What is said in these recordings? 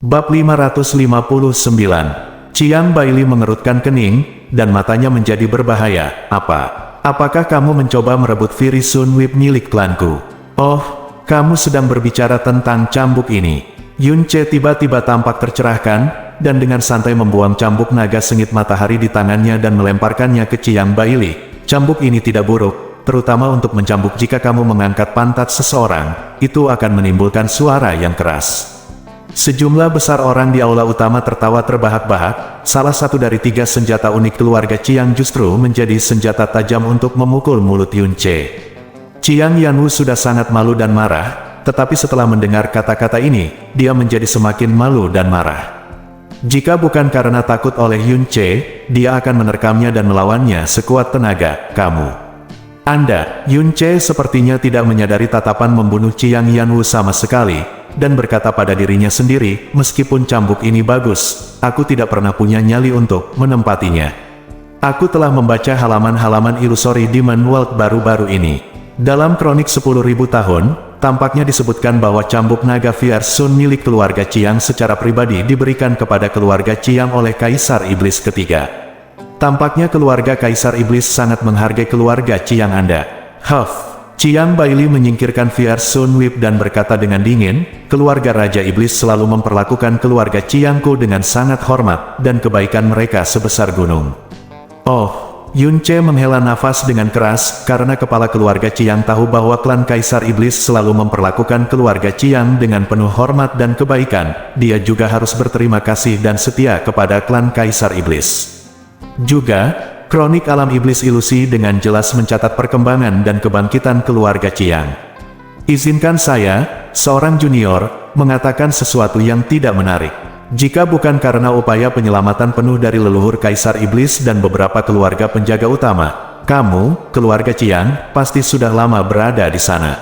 Bab 559. Chiang Bailey mengerutkan kening, dan matanya menjadi berbahaya. Apakah kamu mencoba merebut Firi Sun Whip milik klanku? Oh, kamu sedang berbicara tentang cambuk ini. Yun Che tiba-tiba tampak tercerahkan, dan dengan santai membuang cambuk naga sengit matahari di tangannya dan melemparkannya ke Chiang Bailey. Cambuk ini tidak buruk, terutama untuk mencambuk. Jika kamu mengangkat pantat seseorang, itu akan menimbulkan suara yang keras. Sejumlah besar orang di aula utama tertawa terbahak-bahak. Salah satu dari 3 senjata unik keluarga Chiang justru menjadi senjata tajam untuk memukul mulut Yun Che. Chiang Yanwu sudah sangat malu dan marah, tetapi setelah mendengar kata-kata ini, dia menjadi semakin malu dan marah. Jika bukan karena takut oleh Yun Che, dia akan menerkamnya dan melawannya sekuat tenaga. Anda, Yun Che sepertinya tidak menyadari tatapan membunuh Chiang Yanwu sama sekali, dan berkata pada dirinya sendiri, meskipun cambuk ini bagus, aku tidak pernah punya nyali untuk menempatinya. Aku telah membaca halaman-halaman ilusori Demon World baru-baru ini. Dalam kronik 10.000 tahun, tampaknya disebutkan bahwa cambuk naga Fire Sun milik keluarga Chiang secara pribadi diberikan kepada keluarga Chiang oleh Kaisar Iblis ketiga. Tampaknya keluarga Kaisar Iblis sangat menghargai keluarga Chiang Anda. Chiang Bailey menyingkirkan Fire Sun Whip dan berkata dengan dingin, keluarga Raja Iblis selalu memperlakukan keluarga Chiangku dengan sangat hormat, dan kebaikan mereka sebesar gunung. Yun Che menghela nafas dengan keras, karena kepala keluarga Chiang tahu bahwa klan Kaisar Iblis selalu memperlakukan keluarga Chiang dengan penuh hormat dan kebaikan. Dia juga harus berterima kasih dan setia kepada klan Kaisar Iblis. Juga, Kronik Alam Iblis Ilusi dengan jelas mencatat perkembangan dan kebangkitan keluarga Chiang. Izinkan saya, seorang junior, mengatakan sesuatu yang tidak menarik. Jika bukan karena upaya penyelamatan penuh dari leluhur Kaisar Iblis dan beberapa keluarga penjaga utama, kamu, keluarga Chiang, pasti sudah lama berada di sana.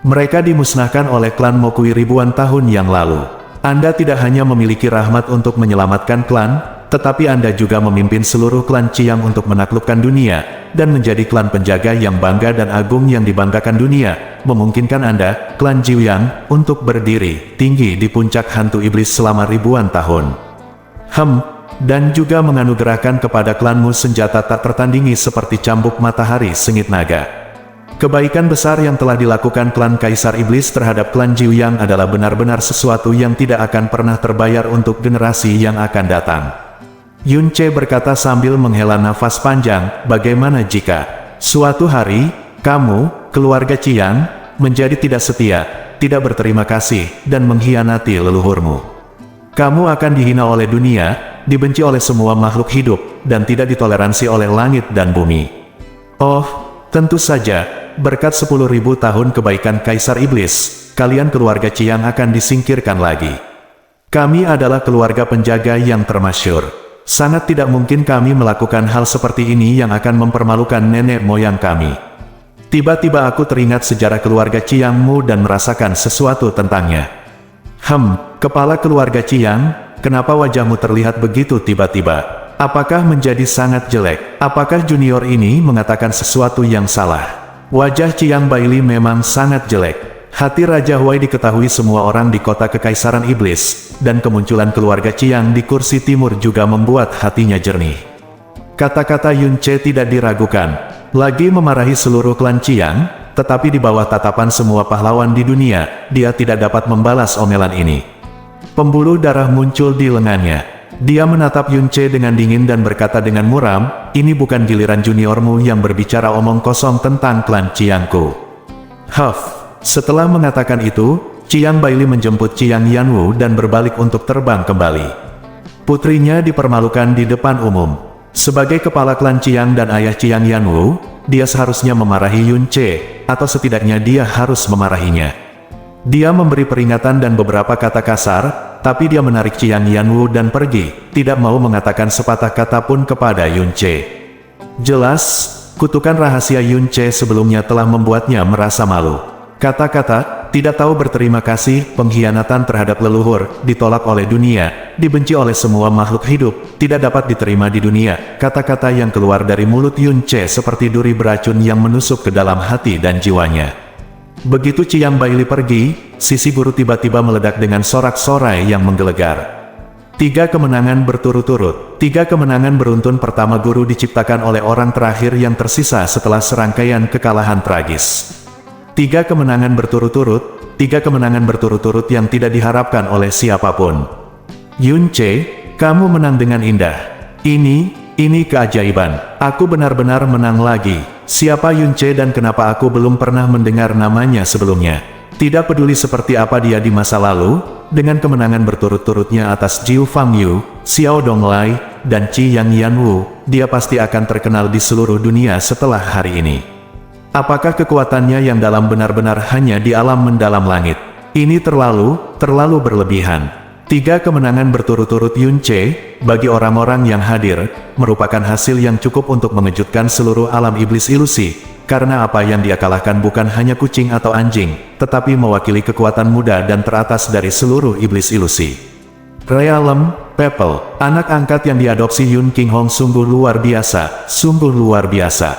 Mereka dimusnahkan oleh klan Mokui ribuan tahun yang lalu. Anda tidak hanya memiliki rahmat untuk menyelamatkan klan, tetapi Anda juga memimpin seluruh klan Chiang untuk menaklukkan dunia, dan menjadi klan penjaga yang bangga dan agung yang dibanggakan dunia, memungkinkan Anda, klan Jiuyang, untuk berdiri tinggi di puncak hantu iblis selama ribuan tahun. Dan juga menganugerahkan kepada klanmu senjata tak tertandingi seperti cambuk matahari sengit naga. Kebaikan besar yang telah dilakukan klan Kaisar Iblis terhadap klan Jiuyang adalah benar-benar sesuatu yang tidak akan pernah terbayar untuk generasi yang akan datang. Yun Che berkata sambil menghela nafas panjang, bagaimana jika suatu hari, kamu, keluarga Chiang, menjadi tidak setia, tidak berterima kasih, dan mengkhianati leluhurmu? Kamu akan dihina oleh dunia, dibenci oleh semua makhluk hidup, dan tidak ditoleransi oleh langit dan bumi. Tentu saja, berkat 10.000 tahun kebaikan Kaisar Iblis, kalian keluarga Chiang akan disingkirkan lagi. Kami adalah keluarga penjaga yang termasyhur. Sangat tidak mungkin kami melakukan hal seperti ini yang akan mempermalukan nenek moyang kami. Tiba-tiba aku teringat sejarah keluarga Chiangmu dan merasakan sesuatu tentangnya. Kepala keluarga Chiang, kenapa wajahmu terlihat begitu tiba-tiba? Apakah menjadi sangat jelek? Apakah junior ini mengatakan sesuatu yang salah? Wajah Chiang Bailey memang sangat jelek. Hati Raja Huai diketahui semua orang di kota Kekaisaran Iblis, dan kemunculan keluarga Chiang di kursi timur juga membuat hatinya jernih. Kata-kata Yun Che tidak diragukan. Lagi memarahi seluruh klan Chiang, tetapi di bawah tatapan semua pahlawan di dunia, dia tidak dapat membalas omelan ini. Pembuluh darah muncul di lengannya. Dia menatap Yun Che dengan dingin dan berkata dengan muram, ini bukan giliran juniormu yang berbicara omong kosong tentang klan Chiangku. Setelah mengatakan itu, Chiang Bailey menjemput Chiang Yanwu dan berbalik untuk terbang kembali. Putrinya dipermalukan di depan umum. Sebagai kepala klan Chiang dan ayah Chiang Yanwu, dia seharusnya memarahi Yun Che, atau setidaknya dia harus memarahinya. Dia memberi peringatan dan beberapa kata kasar, tapi dia menarik Chiang Yanwu dan pergi, tidak mau mengatakan sepatah kata pun kepada Yun Che. Jelas, kutukan rahasia Yun Che sebelumnya telah membuatnya merasa malu. Kata-kata, tidak tahu berterima kasih, pengkhianatan terhadap leluhur, ditolak oleh dunia, dibenci oleh semua makhluk hidup, tidak dapat diterima di dunia. Kata-kata yang keluar dari mulut Yun Che seperti duri beracun yang menusuk ke dalam hati dan jiwanya. Begitu Chiang Bailey pergi, sisi guru tiba-tiba meledak dengan sorak-sorai yang menggelegar. 3 kemenangan berturut-turut. 3 kemenangan beruntun pertama guru diciptakan oleh orang terakhir yang tersisa setelah serangkaian kekalahan tragis. 3 kemenangan berturut-turut. 3 kemenangan berturut-turut yang tidak diharapkan oleh siapapun. Yunce, kamu menang dengan indah. Ini keajaiban. Aku benar-benar menang lagi. Siapa Yunce dan kenapa aku belum pernah mendengar namanya sebelumnya? Tidak peduli seperti apa dia di masa lalu, dengan kemenangan berturut-turutnya atas Jiu Fangyu, Xiao Donglai, dan Qi Yang Yanwu, dia pasti akan terkenal di seluruh dunia setelah hari ini. Apakah kekuatannya yang dalam benar-benar hanya di alam mendalam langit? Ini terlalu berlebihan. 3 kemenangan berturut-turut Yunce, bagi orang-orang yang hadir, merupakan hasil yang cukup untuk mengejutkan seluruh alam iblis ilusi. Karena apa yang dia kalahkan bukan hanya kucing atau anjing, tetapi mewakili kekuatan muda dan teratas dari seluruh iblis ilusi. Realm Peppel, anak angkat yang diadopsi Yun Qinghong sungguh luar biasa, sungguh luar biasa.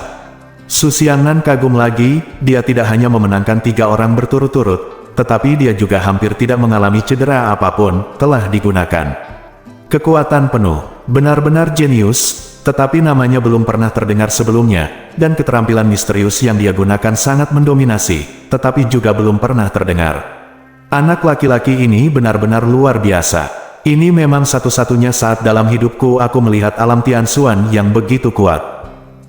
Su Xiangnan kagum lagi, dia tidak hanya memenangkan 3 orang berturut-turut, tetapi dia juga hampir tidak mengalami cedera apapun, telah digunakan. Kekuatan penuh, benar-benar jenius. Tetapi namanya belum pernah terdengar sebelumnya, dan keterampilan misterius yang dia gunakan sangat mendominasi, tetapi juga belum pernah terdengar. Anak laki-laki ini benar-benar luar biasa. Ini memang satu-satunya saat dalam hidupku aku melihat alam Tianxuan yang begitu kuat.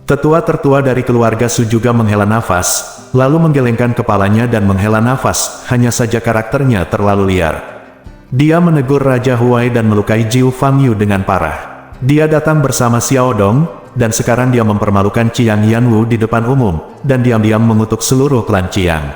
Tetua tertua dari keluarga Su juga menghela nafas, lalu menggelengkan kepalanya dan menghela nafas, hanya saja karakternya terlalu liar. Dia menegur Raja Huai dan melukai Jiu Fangyu dengan parah. Dia datang bersama Xiao Dong, dan sekarang dia mempermalukan Qiang Yanwu di depan umum, dan diam-diam mengutuk seluruh klan Qiang.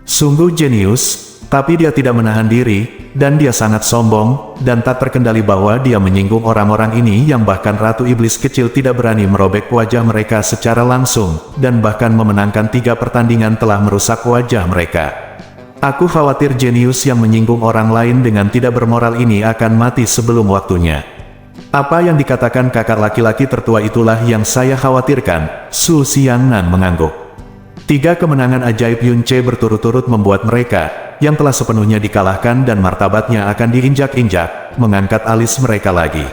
Sungguh jenius, tapi dia tidak menahan diri, dan dia sangat sombong, dan tak terkendali bahwa dia menyinggung orang-orang ini yang bahkan Ratu Iblis kecil tidak berani merobek wajah mereka secara langsung, dan bahkan memenangkan 3 pertandingan telah merusak wajah mereka. Aku khawatir jenius yang menyinggung orang lain dengan tidak bermoral ini akan mati sebelum waktunya. Apa yang dikatakan kakak laki-laki tertua itulah yang saya khawatirkan, Su Xiangnan mengangguk. 3 kemenangan ajaib Yunce berturut-turut membuat mereka, yang telah sepenuhnya dikalahkan dan martabatnya akan diinjak-injak, mengangkat alis mereka lagi.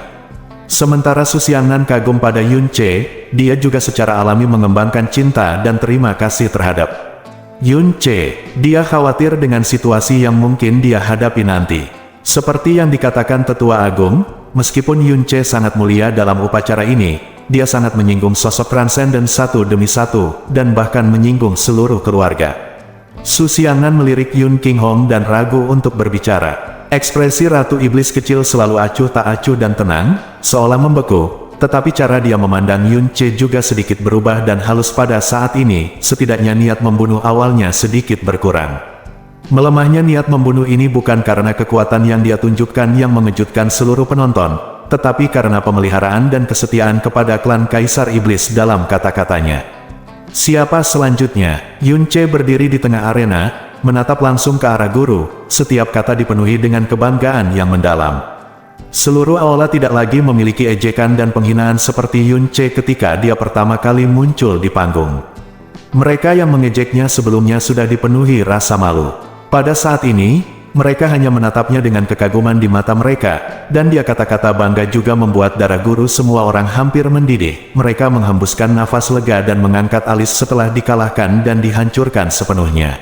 Sementara Su Xiangnan kagum pada Yunce, dia juga secara alami mengembangkan cinta dan terima kasih terhadap Yunce. Dia khawatir dengan situasi yang mungkin dia hadapi nanti. Seperti yang dikatakan Tetua Agung, meskipun Yunce sangat mulia dalam upacara ini, dia sangat menyinggung sosok transenden satu demi satu, dan bahkan menyinggung seluruh keluarga. Su Xiangnan melirik Yun Qinghong dan ragu untuk berbicara. Ekspresi Ratu Iblis kecil selalu acuh tak acuh dan tenang, seolah membeku, tetapi cara dia memandang Yunce juga sedikit berubah dan halus pada saat ini, setidaknya niat membunuh awalnya sedikit berkurang. Melemahnya niat membunuh ini bukan karena kekuatan yang dia tunjukkan yang mengejutkan seluruh penonton, tetapi karena pemeliharaan dan kesetiaan kepada klan Kaisar Iblis dalam kata-katanya. Siapa selanjutnya? Yunce berdiri di tengah arena, menatap langsung ke arah guru, setiap kata dipenuhi dengan kebanggaan yang mendalam. Seluruh aula tidak lagi memiliki ejekan dan penghinaan seperti Yunce ketika dia pertama kali muncul di panggung. Mereka yang mengejeknya sebelumnya sudah dipenuhi rasa malu. Pada saat ini, mereka hanya menatapnya dengan kekaguman di mata mereka, dan dia kata-kata bangga juga membuat darah guru semua orang hampir mendidih. Mereka menghembuskan nafas lega dan mengangkat alis setelah dikalahkan dan dihancurkan sepenuhnya.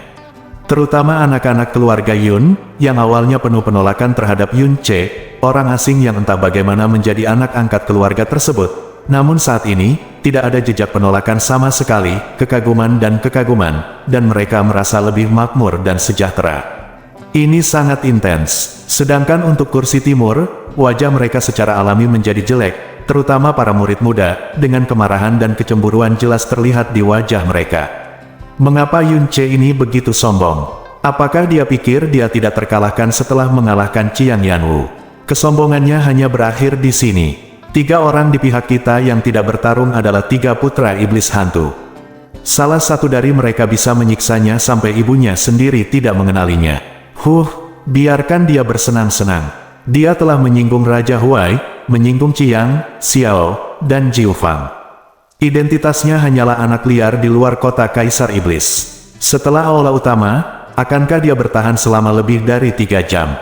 Terutama anak-anak keluarga Yun, yang awalnya penuh penolakan terhadap Yunce, orang asing yang entah bagaimana menjadi anak angkat keluarga tersebut. Namun saat ini, tidak ada jejak penolakan sama sekali, kekaguman, dan mereka merasa lebih makmur dan sejahtera. Ini sangat intens. Sedangkan untuk kursi timur, wajah mereka secara alami menjadi jelek, terutama para murid muda, dengan kemarahan dan kecemburuan jelas terlihat di wajah mereka. Mengapa Yunce ini begitu sombong? Apakah dia pikir dia tidak terkalahkan setelah mengalahkan Qiang Yanwu? Kesombongannya hanya berakhir di sini. 3 orang di pihak kita yang tidak bertarung adalah 3 putra iblis hantu. Salah satu dari mereka bisa menyiksanya sampai ibunya sendiri tidak mengenalinya. Biarkan dia bersenang-senang. Dia telah menyinggung Raja Huai, menyinggung Qiang, Xiao, dan Jiu Fang. Identitasnya hanyalah anak liar di luar kota Kaisar Iblis. Setelah aula utama, akankah dia bertahan selama lebih dari 3 jam?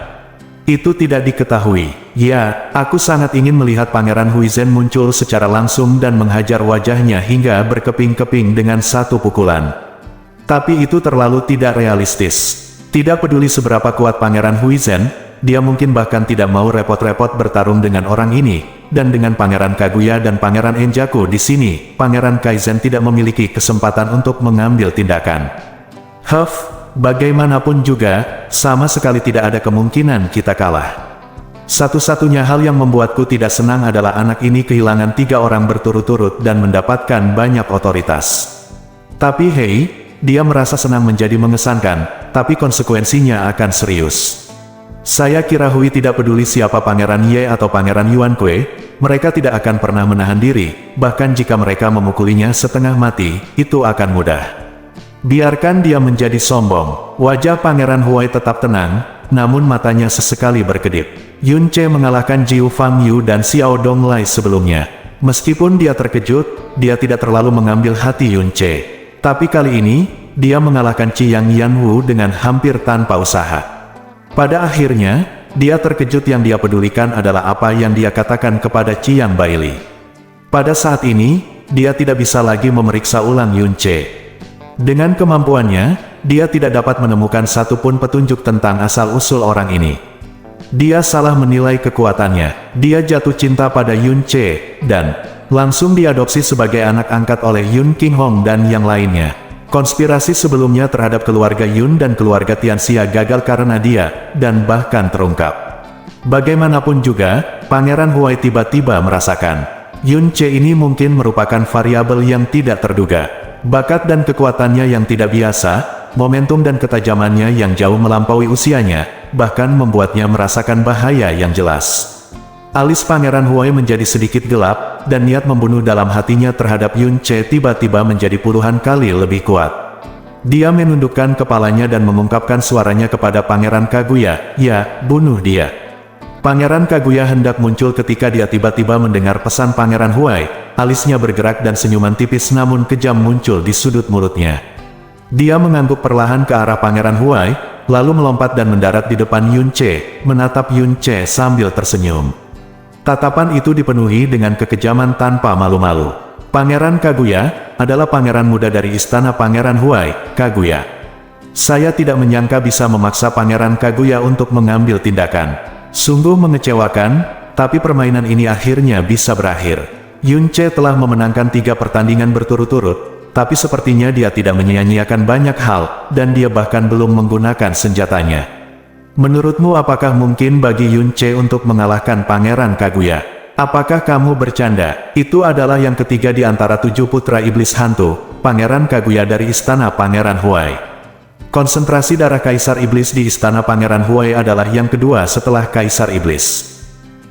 Itu tidak diketahui. Ya, aku sangat ingin melihat Pangeran Huizen muncul secara langsung dan menghajar wajahnya hingga berkeping-keping dengan satu pukulan. Tapi itu terlalu tidak realistis. Tidak peduli seberapa kuat Pangeran Huizen, dia mungkin bahkan tidak mau repot-repot bertarung dengan orang ini. Dan dengan Pangeran Kaguya dan Pangeran Enjaku di sini, Pangeran Kaizen tidak memiliki kesempatan untuk mengambil tindakan. Bagaimanapun juga, sama sekali tidak ada kemungkinan kita kalah. Satu-satunya hal yang membuatku tidak senang adalah anak ini kehilangan 3 orang berturut-turut dan mendapatkan banyak otoritas. Tapi hei, dia merasa senang menjadi mengesankan, tapi konsekuensinya akan serius. Saya kira Hui tidak peduli siapa Pangeran Ye atau Pangeran Yuan Kue, mereka tidak akan pernah menahan diri, bahkan jika mereka memukulinya setengah mati, itu akan mudah. Biarkan dia menjadi sombong. Wajah Pangeran Huai tetap tenang, namun matanya sesekali berkedip. Yun Che mengalahkan Jiu Fang Yu dan Xiao Donglai sebelumnya. Meskipun dia terkejut, dia tidak terlalu mengambil hati Yun Che. Tapi kali ini, dia mengalahkan Qiyang Yanwu dengan hampir tanpa usaha. Pada akhirnya, dia terkejut, yang dia pedulikan adalah apa yang dia katakan kepada Qiang Baili. Pada saat ini, dia tidak bisa lagi memeriksa ulang Yun Che. Dengan kemampuannya, dia tidak dapat menemukan satupun petunjuk tentang asal-usul orang ini. Dia salah menilai kekuatannya. Dia jatuh cinta pada Yun Che, dan langsung diadopsi sebagai anak angkat oleh Yun Qinghong dan yang lainnya. Konspirasi sebelumnya terhadap keluarga Yun dan keluarga Tianxia gagal karena dia, dan bahkan terungkap. Bagaimanapun juga, Pangeran Huai tiba-tiba merasakan, Yun Che ini mungkin merupakan variabel yang tidak terduga. Bakat dan kekuatannya yang tidak biasa, momentum dan ketajamannya yang jauh melampaui usianya, bahkan membuatnya merasakan bahaya yang jelas. Alis Pangeran Huai menjadi sedikit gelap, dan niat membunuh dalam hatinya terhadap Yun Che tiba-tiba menjadi puluhan kali lebih kuat. Dia menundukkan kepalanya dan mengungkapkan suaranya kepada Pangeran Kaguya, "Ya, bunuh dia." Pangeran Kaguya hendak muncul ketika dia tiba-tiba mendengar pesan Pangeran Huai. Alisnya bergerak dan senyuman tipis namun kejam muncul di sudut mulutnya. Dia mengangguk perlahan ke arah Pangeran Huai, lalu melompat dan mendarat di depan Yun Che, menatap Yun Che sambil tersenyum. Tatapan itu dipenuhi dengan kekejaman tanpa malu-malu. Pangeran Kaguya adalah pangeran muda dari istana Pangeran Huai, Kaguya. Saya tidak menyangka bisa memaksa Pangeran Kaguya untuk mengambil tindakan. Sungguh mengecewakan, tapi permainan ini akhirnya bisa berakhir. Yun Che telah memenangkan 3 pertandingan berturut-turut, tapi sepertinya dia tidak menyia-nyiakan banyak hal, dan dia bahkan belum menggunakan senjatanya. Menurutmu apakah mungkin bagi Yun Che untuk mengalahkan Pangeran Kaguya? Apakah kamu bercanda? Itu adalah yang ketiga di antara 7 putra iblis hantu, Pangeran Kaguya dari istana Pangeran Huai. Konsentrasi darah Kaisar Iblis di istana Pangeran Huai adalah yang kedua setelah Kaisar Iblis.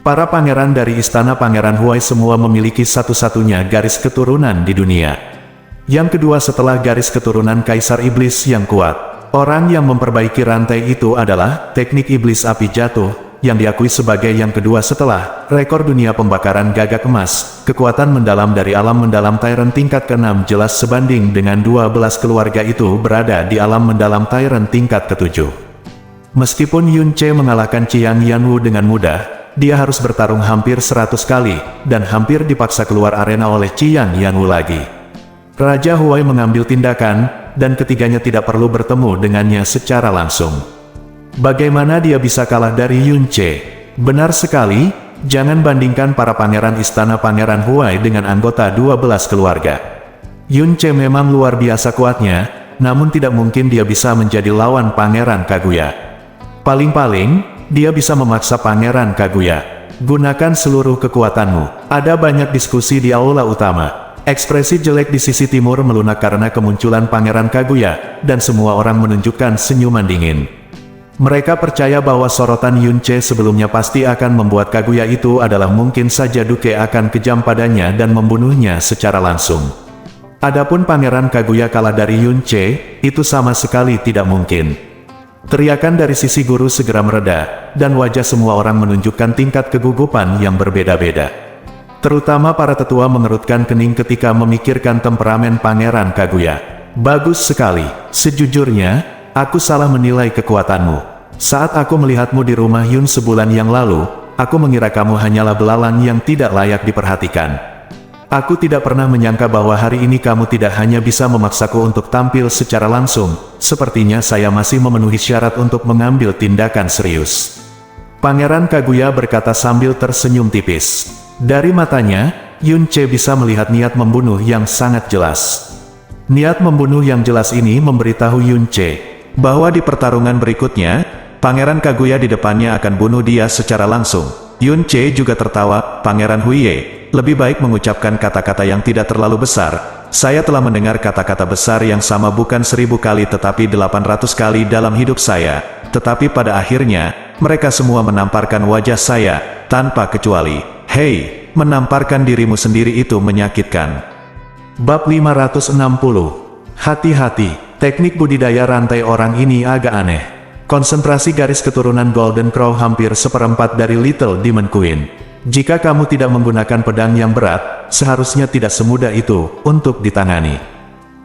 Para pangeran dari istana Pangeran Huai semua memiliki satu-satunya garis keturunan di dunia. Yang kedua setelah garis keturunan Kaisar Iblis yang kuat. Orang yang memperbaiki rantai itu adalah teknik iblis api jatuh, yang diakui sebagai yang kedua setelah rekor dunia pembakaran gagak emas. Kekuatan mendalam dari alam mendalam Tyrant tingkat ke-6 jelas sebanding dengan 12 keluarga itu berada di alam mendalam Tyrant tingkat ke-7. Meskipun Yun Che mengalahkan Qiang Yanwu dengan mudah, dia harus bertarung hampir 100 kali, dan hampir dipaksa keluar arena oleh Qiang Yanwu lagi. Raja Huai mengambil tindakan, dan ketiganya tidak perlu bertemu dengannya secara langsung. Bagaimana dia bisa kalah dari Yun Che? Benar sekali, jangan bandingkan para pangeran istana Pangeran Huai dengan anggota 12 keluarga. Yun Che memang luar biasa kuatnya, namun tidak mungkin dia bisa menjadi lawan Pangeran Kaguya. Paling-paling, dia bisa memaksa Pangeran Kaguya. Gunakan seluruh kekuatanmu. Ada banyak diskusi di aula utama. Ekspresi jelek di sisi timur melunak karena kemunculan Pangeran Kaguya, dan semua orang menunjukkan senyuman dingin. Mereka percaya bahwa sorotan Yun Che sebelumnya pasti akan membuat Kaguya itu adalah mungkin saja Duke akan kejam padanya dan membunuhnya secara langsung. Adapun Pangeran Kaguya kalah dari Yun Che, itu sama sekali tidak mungkin. Teriakan dari sisi guru segera mereda, dan wajah semua orang menunjukkan tingkat kegugupan yang berbeda-beda. Terutama para tetua mengerutkan kening ketika memikirkan temperamen Pangeran Kaguya. Bagus sekali. Sejujurnya, aku salah menilai kekuatanmu. Saat aku melihatmu di rumah Yun sebulan yang lalu, aku mengira kamu hanyalah belalang yang tidak layak diperhatikan. Aku tidak pernah menyangka bahwa hari ini kamu tidak hanya bisa memaksaku untuk tampil secara langsung, sepertinya saya masih memenuhi syarat untuk mengambil tindakan serius. Pangeran Kaguya berkata sambil tersenyum tipis. Dari matanya, Yun Ce bisa melihat niat membunuh yang sangat jelas. Niat membunuh yang jelas ini memberitahu Yun Ce bahwa di pertarungan berikutnya, Pangeran Kaguya di depannya akan bunuh dia secara langsung. Yun Ce juga tertawa. Pangeran Huiye, lebih baik mengucapkan kata-kata yang tidak terlalu besar. Saya telah mendengar kata-kata besar yang sama bukan 1000 kali tetapi 800 kali dalam hidup saya. Tetapi pada akhirnya, mereka semua menamparkan wajah saya, tanpa kecuali. Hei, menamparkan dirimu sendiri itu menyakitkan. Bab 560. Hati-hati, teknik budidaya rantai orang ini agak aneh. Konsentrasi garis keturunan Golden Crow hampir seperempat dari Little Demon Queen. Jika kamu tidak menggunakan pedang yang berat, seharusnya tidak semudah itu untuk ditangani.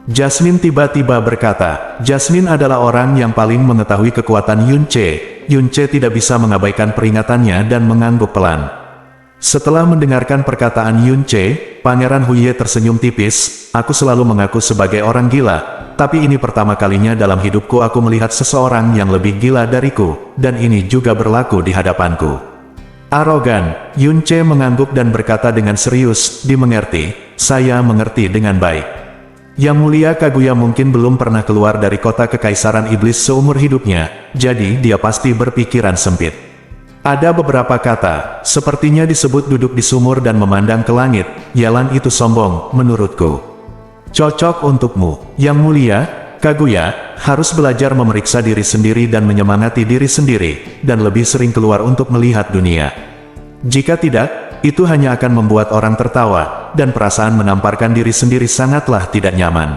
Jasmine tiba-tiba berkata, Jasmine adalah orang yang paling mengetahui kekuatan Yun Ce. Yun Ce tidak bisa mengabaikan peringatannya dan mengangguk pelan. Setelah mendengarkan perkataan Yun Ce, Pangeran Huiye tersenyum tipis. Aku selalu mengaku sebagai orang gila, tapi ini pertama kalinya dalam hidupku aku melihat seseorang yang lebih gila dariku, dan ini juga berlaku di hadapanku. Arogan, Yun Ce mengangguk dan berkata dengan serius, dimengerti, saya mengerti dengan baik. Yang Mulia Kaguya mungkin belum pernah keluar dari kota kekaisaran iblis seumur hidupnya, jadi dia pasti berpikiran sempit. Ada beberapa kata, sepertinya disebut duduk di sumur dan memandang ke langit, Yalan itu sombong, menurutku. Cocok untukmu, Yang Mulia, Kaguya, harus belajar memeriksa diri sendiri dan menyemangati diri sendiri, dan lebih sering keluar untuk melihat dunia. Jika tidak, itu hanya akan membuat orang tertawa, dan perasaan menamparkan diri sendiri sangatlah tidak nyaman.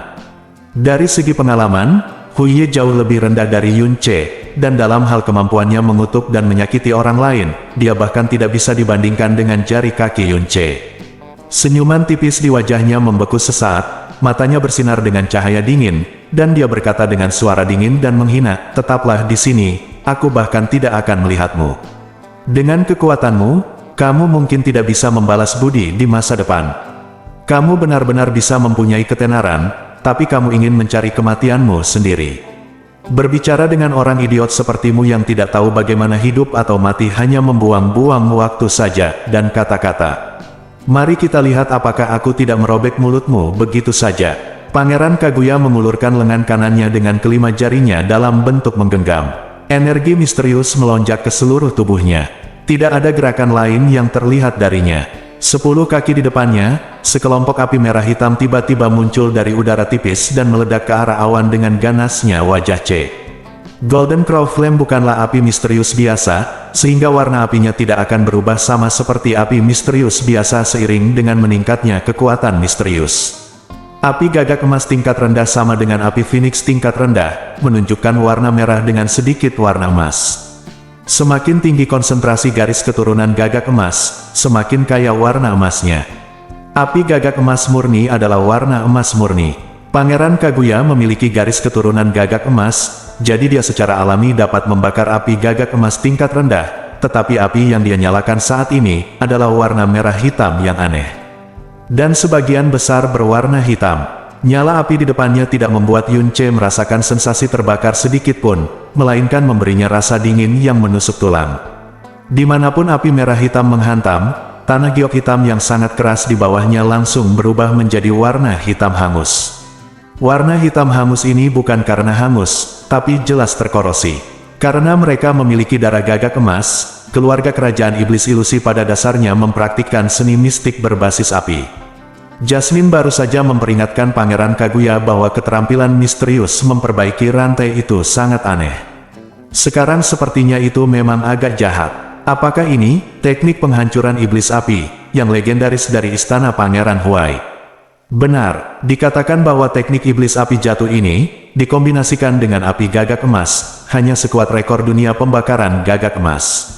Dari segi pengalaman, Huiye jauh lebih rendah dari Yun Ce, dan dalam hal kemampuannya mengutuk dan menyakiti orang lain, dia bahkan tidak bisa dibandingkan dengan jari kaki Yun Ce. Senyuman tipis di wajahnya membeku sesaat, matanya bersinar dengan cahaya dingin, dan dia berkata dengan suara dingin dan menghina, tetaplah di sini, aku bahkan tidak akan melihatmu. Dengan kekuatanmu, kamu mungkin tidak bisa membalas budi di masa depan. Kamu benar-benar bisa mempunyai ketenaran, tapi kamu ingin mencari kematianmu sendiri. Berbicara dengan orang idiot sepertimu yang tidak tahu bagaimana hidup atau mati hanya membuang-buang waktu saja, dan kata-kata. Mari kita lihat apakah aku tidak merobek mulutmu begitu saja. Pangeran Kaguya mengulurkan lengan kanannya dengan kelima jarinya dalam bentuk menggenggam. Energi misterius melonjak ke seluruh tubuhnya. Tidak ada gerakan lain yang terlihat darinya. 10 kaki di depannya, sekelompok api merah hitam tiba-tiba muncul dari udara tipis dan meledak ke arah awan dengan ganasnya wajah C. Golden Crow Flame bukanlah api misterius biasa, sehingga warna apinya tidak akan berubah sama seperti api misterius biasa seiring dengan meningkatnya kekuatan misterius. Api gagak emas tingkat rendah sama dengan api Phoenix tingkat rendah, menunjukkan warna merah dengan sedikit warna emas. Semakin tinggi konsentrasi garis keturunan gagak emas, semakin kaya warna emasnya. Api gagak emas murni adalah warna emas murni. Pangeran Kaguya memiliki garis keturunan gagak emas, jadi dia secara alami dapat membakar api gagak emas tingkat rendah, tetapi api yang dia nyalakan saat ini adalah warna merah hitam yang aneh. Dan sebagian besar berwarna hitam. Nyala api di depannya tidak membuat Yun Ce merasakan sensasi terbakar sedikit pun, melainkan memberinya rasa dingin yang menusuk tulang. Dimanapun api merah hitam menghantam, tanah giok hitam yang sangat keras di bawahnya langsung berubah menjadi warna hitam hangus. Warna hitam hangus ini bukan karena hangus, tapi jelas terkorosi. Karena mereka memiliki darah gagak emas, keluarga kerajaan iblis ilusi pada dasarnya mempraktikkan seni mistik berbasis api. Jasmine baru saja memperingatkan Pangeran Kaguya bahwa keterampilan misterius memperbaiki rantai itu sangat aneh. Sekarang sepertinya itu memang agak jahat. Apakah ini teknik penghancuran iblis api yang legendaris dari istana Pangeran Huai? Benar, dikatakan bahwa teknik iblis api jatuh ini dikombinasikan dengan api gagak emas, hanya sekuat rekor dunia pembakaran gagak emas.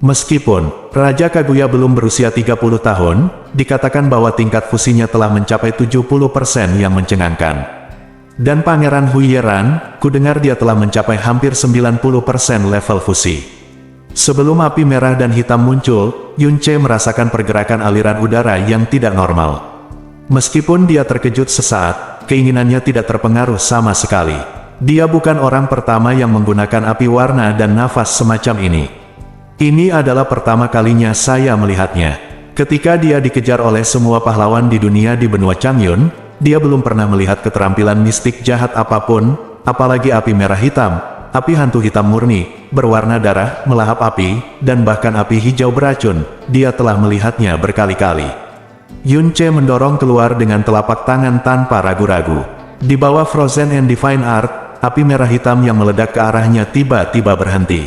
Meskipun Raja Kaguya belum berusia 30 tahun, dikatakan bahwa tingkat fusinya telah mencapai 70% yang mencengangkan. Dan Pangeran Huiran, kudengar dia telah mencapai hampir 90% level fusi. Sebelum api merah dan hitam muncul, Yunce merasakan pergerakan aliran udara yang tidak normal. Meskipun dia terkejut sesaat, keinginannya tidak terpengaruh sama sekali. Dia bukan orang pertama yang menggunakan api warna dan nafas semacam ini. Ini adalah pertama kalinya saya melihatnya. Ketika dia dikejar oleh semua pahlawan di dunia di benua Changyun, dia belum pernah melihat keterampilan mistik jahat apapun, apalagi api merah hitam, api hantu hitam murni, berwarna darah, melahap api, dan bahkan api hijau beracun. Dia telah melihatnya berkali-kali. Yunce mendorong keluar dengan telapak tangan tanpa ragu-ragu. Di bawah Frozen and Divine Art, api merah hitam yang meledak ke arahnya tiba-tiba berhenti.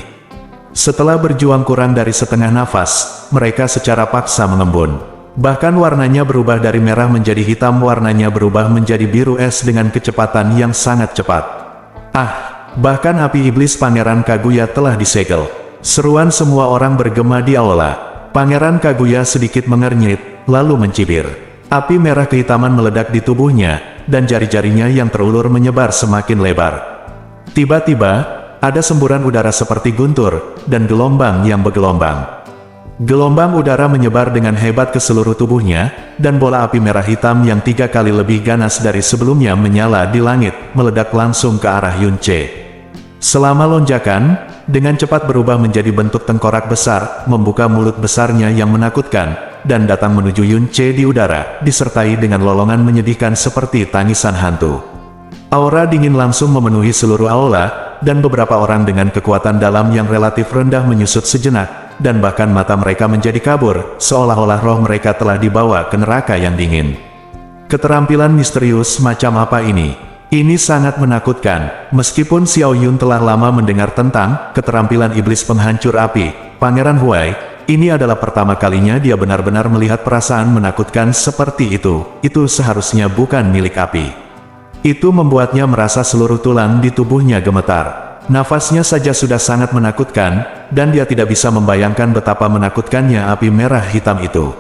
Setelah berjuang kurang dari setengah nafas, mereka secara paksa mengembun. Bahkan warnanya berubah dari merah menjadi hitam, warnanya berubah menjadi biru es dengan kecepatan yang sangat cepat. Bahkan api iblis Pangeran Kaguya telah disegel. Seruan semua orang bergema di aula. Pangeran Kaguya sedikit mengernyit, lalu mencibir. Api merah kehitaman meledak di tubuhnya, dan jari-jarinya yang terulur menyebar semakin lebar. Tiba-tiba, ada semburan udara seperti guntur, dan gelombang yang bergelombang. Gelombang udara menyebar dengan hebat ke seluruh tubuhnya, dan bola api merah hitam yang 3 kali lebih ganas dari sebelumnya menyala di langit, meledak langsung ke arah Yunce. Selama lonjakan, dengan cepat berubah menjadi bentuk tengkorak besar, membuka mulut besarnya yang menakutkan, dan datang menuju Yunce di udara, disertai dengan lolongan menyedihkan seperti tangisan hantu. Aura dingin langsung memenuhi seluruh aula, dan beberapa orang dengan kekuatan dalam yang relatif rendah menyusut sejenak, dan bahkan mata mereka menjadi kabur, seolah-olah roh mereka telah dibawa ke neraka yang dingin. Keterampilan misterius macam apa ini? Ini sangat menakutkan. Meskipun Xiao Yun telah lama mendengar tentang keterampilan iblis penghancur api, Pangeran Huai, ini adalah pertama kalinya dia benar-benar melihat perasaan menakutkan seperti itu. Itu seharusnya bukan milik api. Itu membuatnya merasa seluruh tulang di tubuhnya gemetar. Nafasnya saja sudah sangat menakutkan, dan dia tidak bisa membayangkan betapa menakutkannya api merah hitam itu.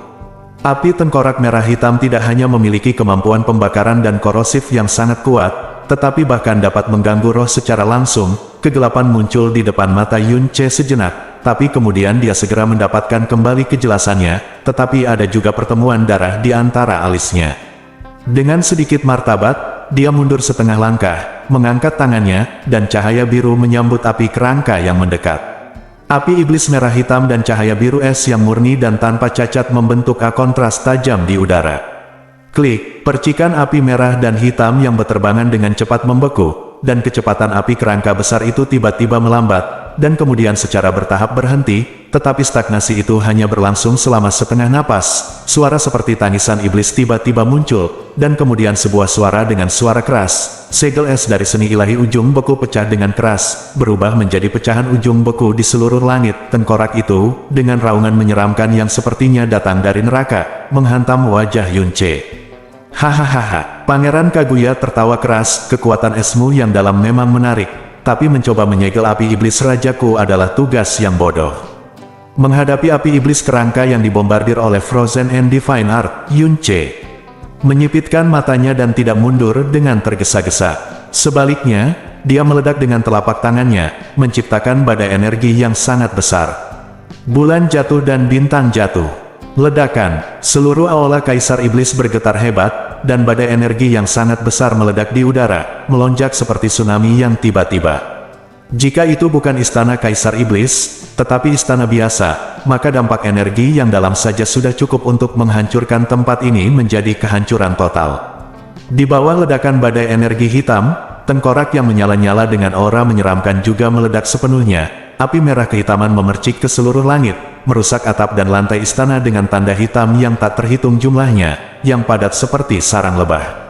Api tengkorak merah hitam tidak hanya memiliki kemampuan pembakaran dan korosif yang sangat kuat, tetapi bahkan dapat mengganggu roh secara langsung. Kegelapan muncul di depan mata Yunce sejenak, tapi kemudian dia segera mendapatkan kembali kejelasannya, tetapi ada juga pertemuan darah di antara alisnya. Dengan sedikit martabat, dia mundur setengah langkah, mengangkat tangannya, dan cahaya biru menyambut api kerangka yang mendekat. Api iblis merah hitam dan cahaya biru es yang murni dan tanpa cacat membentuk kontras tajam di udara. Klik, percikan api merah dan hitam yang berterbangan dengan cepat membeku, dan kecepatan api kerangka besar itu tiba-tiba melambat, dan kemudian secara bertahap berhenti, tetapi stagnasi itu hanya berlangsung selama setengah napas. Suara seperti tangisan iblis tiba-tiba muncul, dan kemudian sebuah suara dengan suara keras. Segel es dari seni ilahi ujung beku pecah dengan keras, berubah menjadi pecahan ujung beku di seluruh langit. Tengkorak itu, dengan raungan menyeramkan yang sepertinya datang dari neraka, menghantam wajah Yunce. Hahaha, Pangeran Kaguya tertawa keras. Kekuatan esmu yang dalam memang menarik, tapi mencoba menyegel api iblis rajaku adalah tugas yang bodoh. Menghadapi api iblis kerangka yang dibombardir oleh Frozen and Divine Art, Yunce menyipitkan matanya dan tidak mundur dengan tergesa-gesa. Sebaliknya, dia meledak dengan telapak tangannya, menciptakan badai energi yang sangat besar. Bulan jatuh dan bintang jatuh. Ledakan, seluruh aula Kaisar Iblis bergetar hebat, dan badai energi yang sangat besar meledak di udara, melonjak seperti tsunami yang tiba-tiba. Jika itu bukan istana Kaisar Iblis, tetapi istana biasa, maka dampak energi yang dalam saja sudah cukup untuk menghancurkan tempat ini menjadi kehancuran total. Di bawah ledakan badai energi hitam, tengkorak yang menyala-nyala dengan aura menyeramkan juga meledak sepenuhnya. Api merah kehitaman memercik ke seluruh langit, merusak atap dan lantai istana dengan tanda hitam yang tak terhitung jumlahnya, yang padat seperti sarang lebah.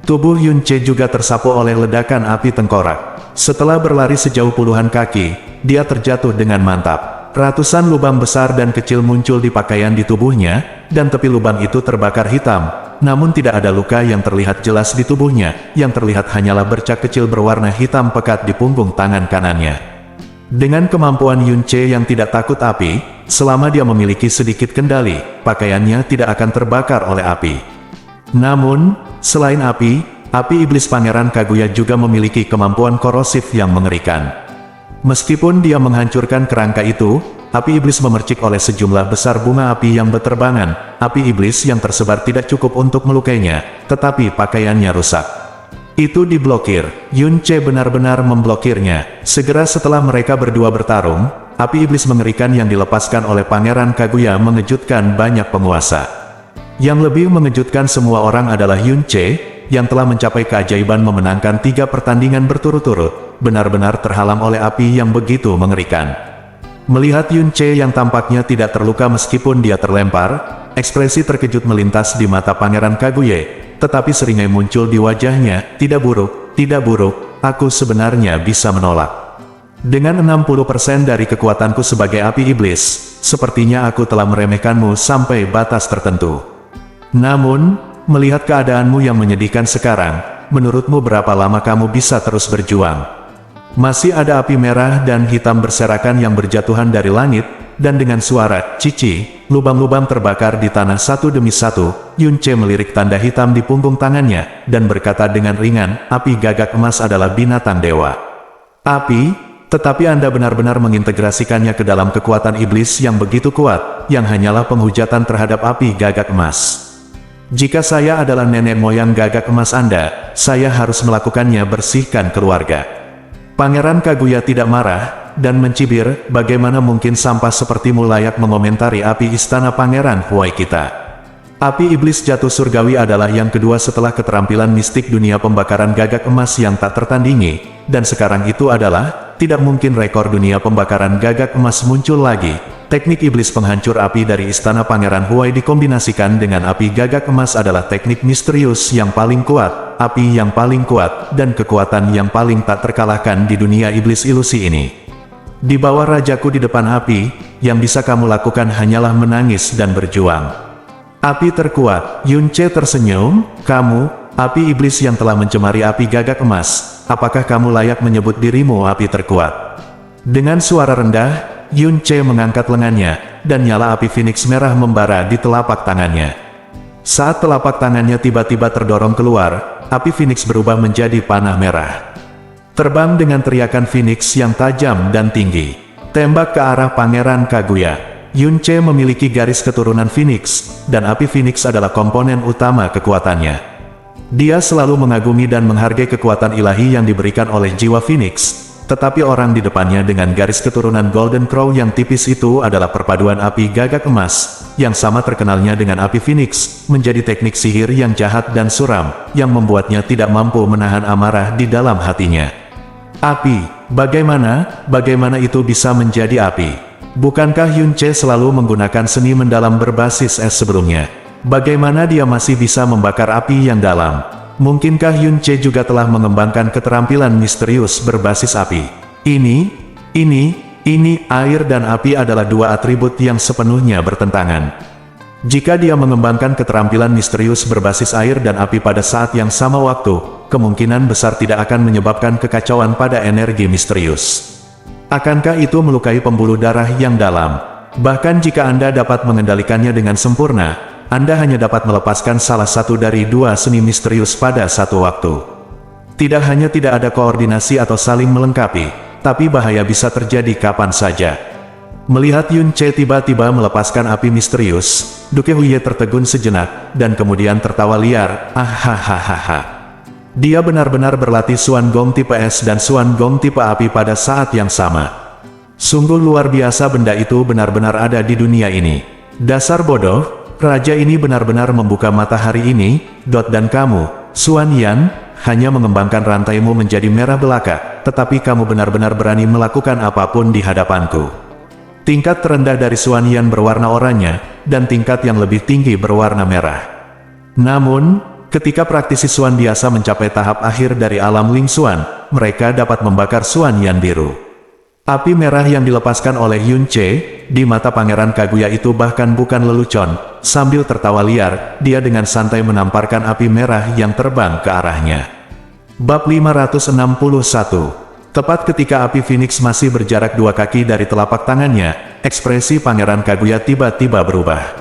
Tubuh Yunce juga tersapu oleh ledakan api tengkorak. Setelah berlari sejauh puluhan kaki, dia terjatuh dengan mantap. Ratusan lubang besar dan kecil muncul di pakaian di tubuhnya, dan tepi lubang itu terbakar hitam. Namun tidak ada luka yang terlihat jelas di tubuhnya, yang terlihat hanyalah bercak kecil berwarna hitam pekat di punggung tangan kanannya. Dengan kemampuan Yunce yang tidak takut api, selama dia memiliki sedikit kendali, pakaiannya tidak akan terbakar oleh api. Namun, selain api, api iblis Pangeran Kaguya juga memiliki kemampuan korosif yang mengerikan. Meskipun dia menghancurkan kerangka itu, api iblis memercik oleh sejumlah besar bunga api yang berterbangan. Api iblis yang tersebar tidak cukup untuk melukainya, tetapi pakaiannya rusak. Itu diblokir. Yunce benar-benar memblokirnya. Segera setelah mereka berdua bertarung, api iblis mengerikan yang dilepaskan oleh Pangeran Kaguya mengejutkan banyak penguasa. Yang lebih mengejutkan semua orang adalah Yunce, yang telah mencapai keajaiban memenangkan 3 pertandingan berturut-turut, benar-benar terhalang oleh api yang begitu mengerikan. Melihat Yunce yang tampaknya tidak terluka meskipun dia terlempar, ekspresi terkejut melintas di mata Pangeran Kaguya. Tetapi seringai muncul di wajahnya, tidak buruk, aku sebenarnya bisa menolak. Dengan 60% dari kekuatanku sebagai api iblis, sepertinya aku telah meremehkanmu sampai batas tertentu. Namun, melihat keadaanmu yang menyedihkan sekarang, menurutmu berapa lama kamu bisa terus berjuang? Masih ada api merah dan hitam berserakan yang berjatuhan dari langit, dan dengan suara cici, lubang-lubang terbakar di tanah satu demi satu. Yunce melirik tanda hitam di punggung tangannya, dan berkata dengan ringan, api gagak emas adalah binatang dewa. Api, tetapi Anda benar-benar mengintegrasikannya ke dalam kekuatan iblis yang begitu kuat, yang hanyalah penghujatan terhadap api gagak emas. Jika saya adalah nenek moyang gagak emas Anda, saya harus melakukannya bersihkan keluarga. Pangeran Kaguya tidak marah, dan mencibir, bagaimana mungkin sampah sepertimu layak mengomentari api istana Pangeran Huai kita. Api iblis jatuh surgawi adalah yang kedua setelah keterampilan mistik dunia pembakaran gagak emas yang tak tertandingi, dan sekarang itu adalah, tidak mungkin rekor dunia pembakaran gagak emas muncul lagi. Teknik iblis penghancur api dari istana Pangeran Huai dikombinasikan dengan api gagak emas adalah teknik misterius yang paling kuat, api yang paling kuat, dan kekuatan yang paling tak terkalahkan di dunia iblis ilusi ini. Di bawah rajaku di depan api, yang bisa kamu lakukan hanyalah menangis dan berjuang. Api terkuat, Yunce tersenyum, kamu, api iblis yang telah mencemari api gagak emas, apakah kamu layak menyebut dirimu api terkuat? Dengan suara rendah, Yunce mengangkat lengannya, dan nyala api Phoenix merah membara di telapak tangannya. Saat telapak tangannya tiba-tiba terdorong keluar, api Phoenix berubah menjadi panah merah. Terbang dengan teriakan Phoenix yang tajam dan tinggi. Tembak ke arah Pangeran Kaguya. Yunce memiliki garis keturunan Phoenix, dan api Phoenix adalah komponen utama kekuatannya. Dia selalu mengagumi dan menghargai kekuatan ilahi yang diberikan oleh jiwa Phoenix, tetapi orang di depannya dengan garis keturunan Golden Crow yang tipis itu adalah perpaduan api gagak emas, yang sama terkenalnya dengan api Phoenix, menjadi teknik sihir yang jahat dan suram, yang membuatnya tidak mampu menahan amarah di dalam hatinya. Api, bagaimana itu bisa menjadi api? Bukankah Yunce selalu menggunakan seni mendalam berbasis es sebelumnya? Bagaimana dia masih bisa membakar api yang dalam? Mungkinkah Yunce juga telah mengembangkan keterampilan misterius berbasis api? Ini, air dan api adalah dua atribut yang sepenuhnya bertentangan. Jika dia mengembangkan keterampilan misterius berbasis air dan api pada saat yang sama waktu, kemungkinan besar tidak akan menyebabkan kekacauan pada energi misterius. Akankah itu melukai pembuluh darah yang dalam? Bahkan jika Anda dapat mengendalikannya dengan sempurna, Anda hanya dapat melepaskan salah satu dari dua seni misterius pada satu waktu. Tidak hanya tidak ada koordinasi atau saling melengkapi, tapi bahaya bisa terjadi kapan saja. Melihat Yunce tiba-tiba melepaskan api misterius, Duke Huye tertegun sejenak, dan kemudian tertawa liar, hahaha. Dia benar-benar berlatih Suan Gong tipe es dan Suan Gong tipe api pada saat yang sama. Sungguh luar biasa benda itu benar-benar ada di dunia ini. Dasar bodoh, raja ini benar-benar membuka mata hari ini, dan kamu, Suan Yan, hanya mengembangkan rantaimu menjadi merah belaka, tetapi kamu benar-benar berani melakukan apapun di hadapanku. Tingkat terendah dari Suan Yan berwarna oranye, dan tingkat yang lebih tinggi berwarna merah. Namun, ketika praktisi Suan biasa mencapai tahap akhir dari alam Ling Xuan, mereka dapat membakar Suan Yan biru. Api merah yang dilepaskan oleh Yunce, di mata Pangeran Kaguya itu bahkan bukan lelucon. Sambil tertawa liar, dia dengan santai menamparkan api merah yang terbang ke arahnya. Bab 561. Tepat ketika api Phoenix masih berjarak 2 kaki dari telapak tangannya, ekspresi Pangeran Kaguya tiba-tiba berubah.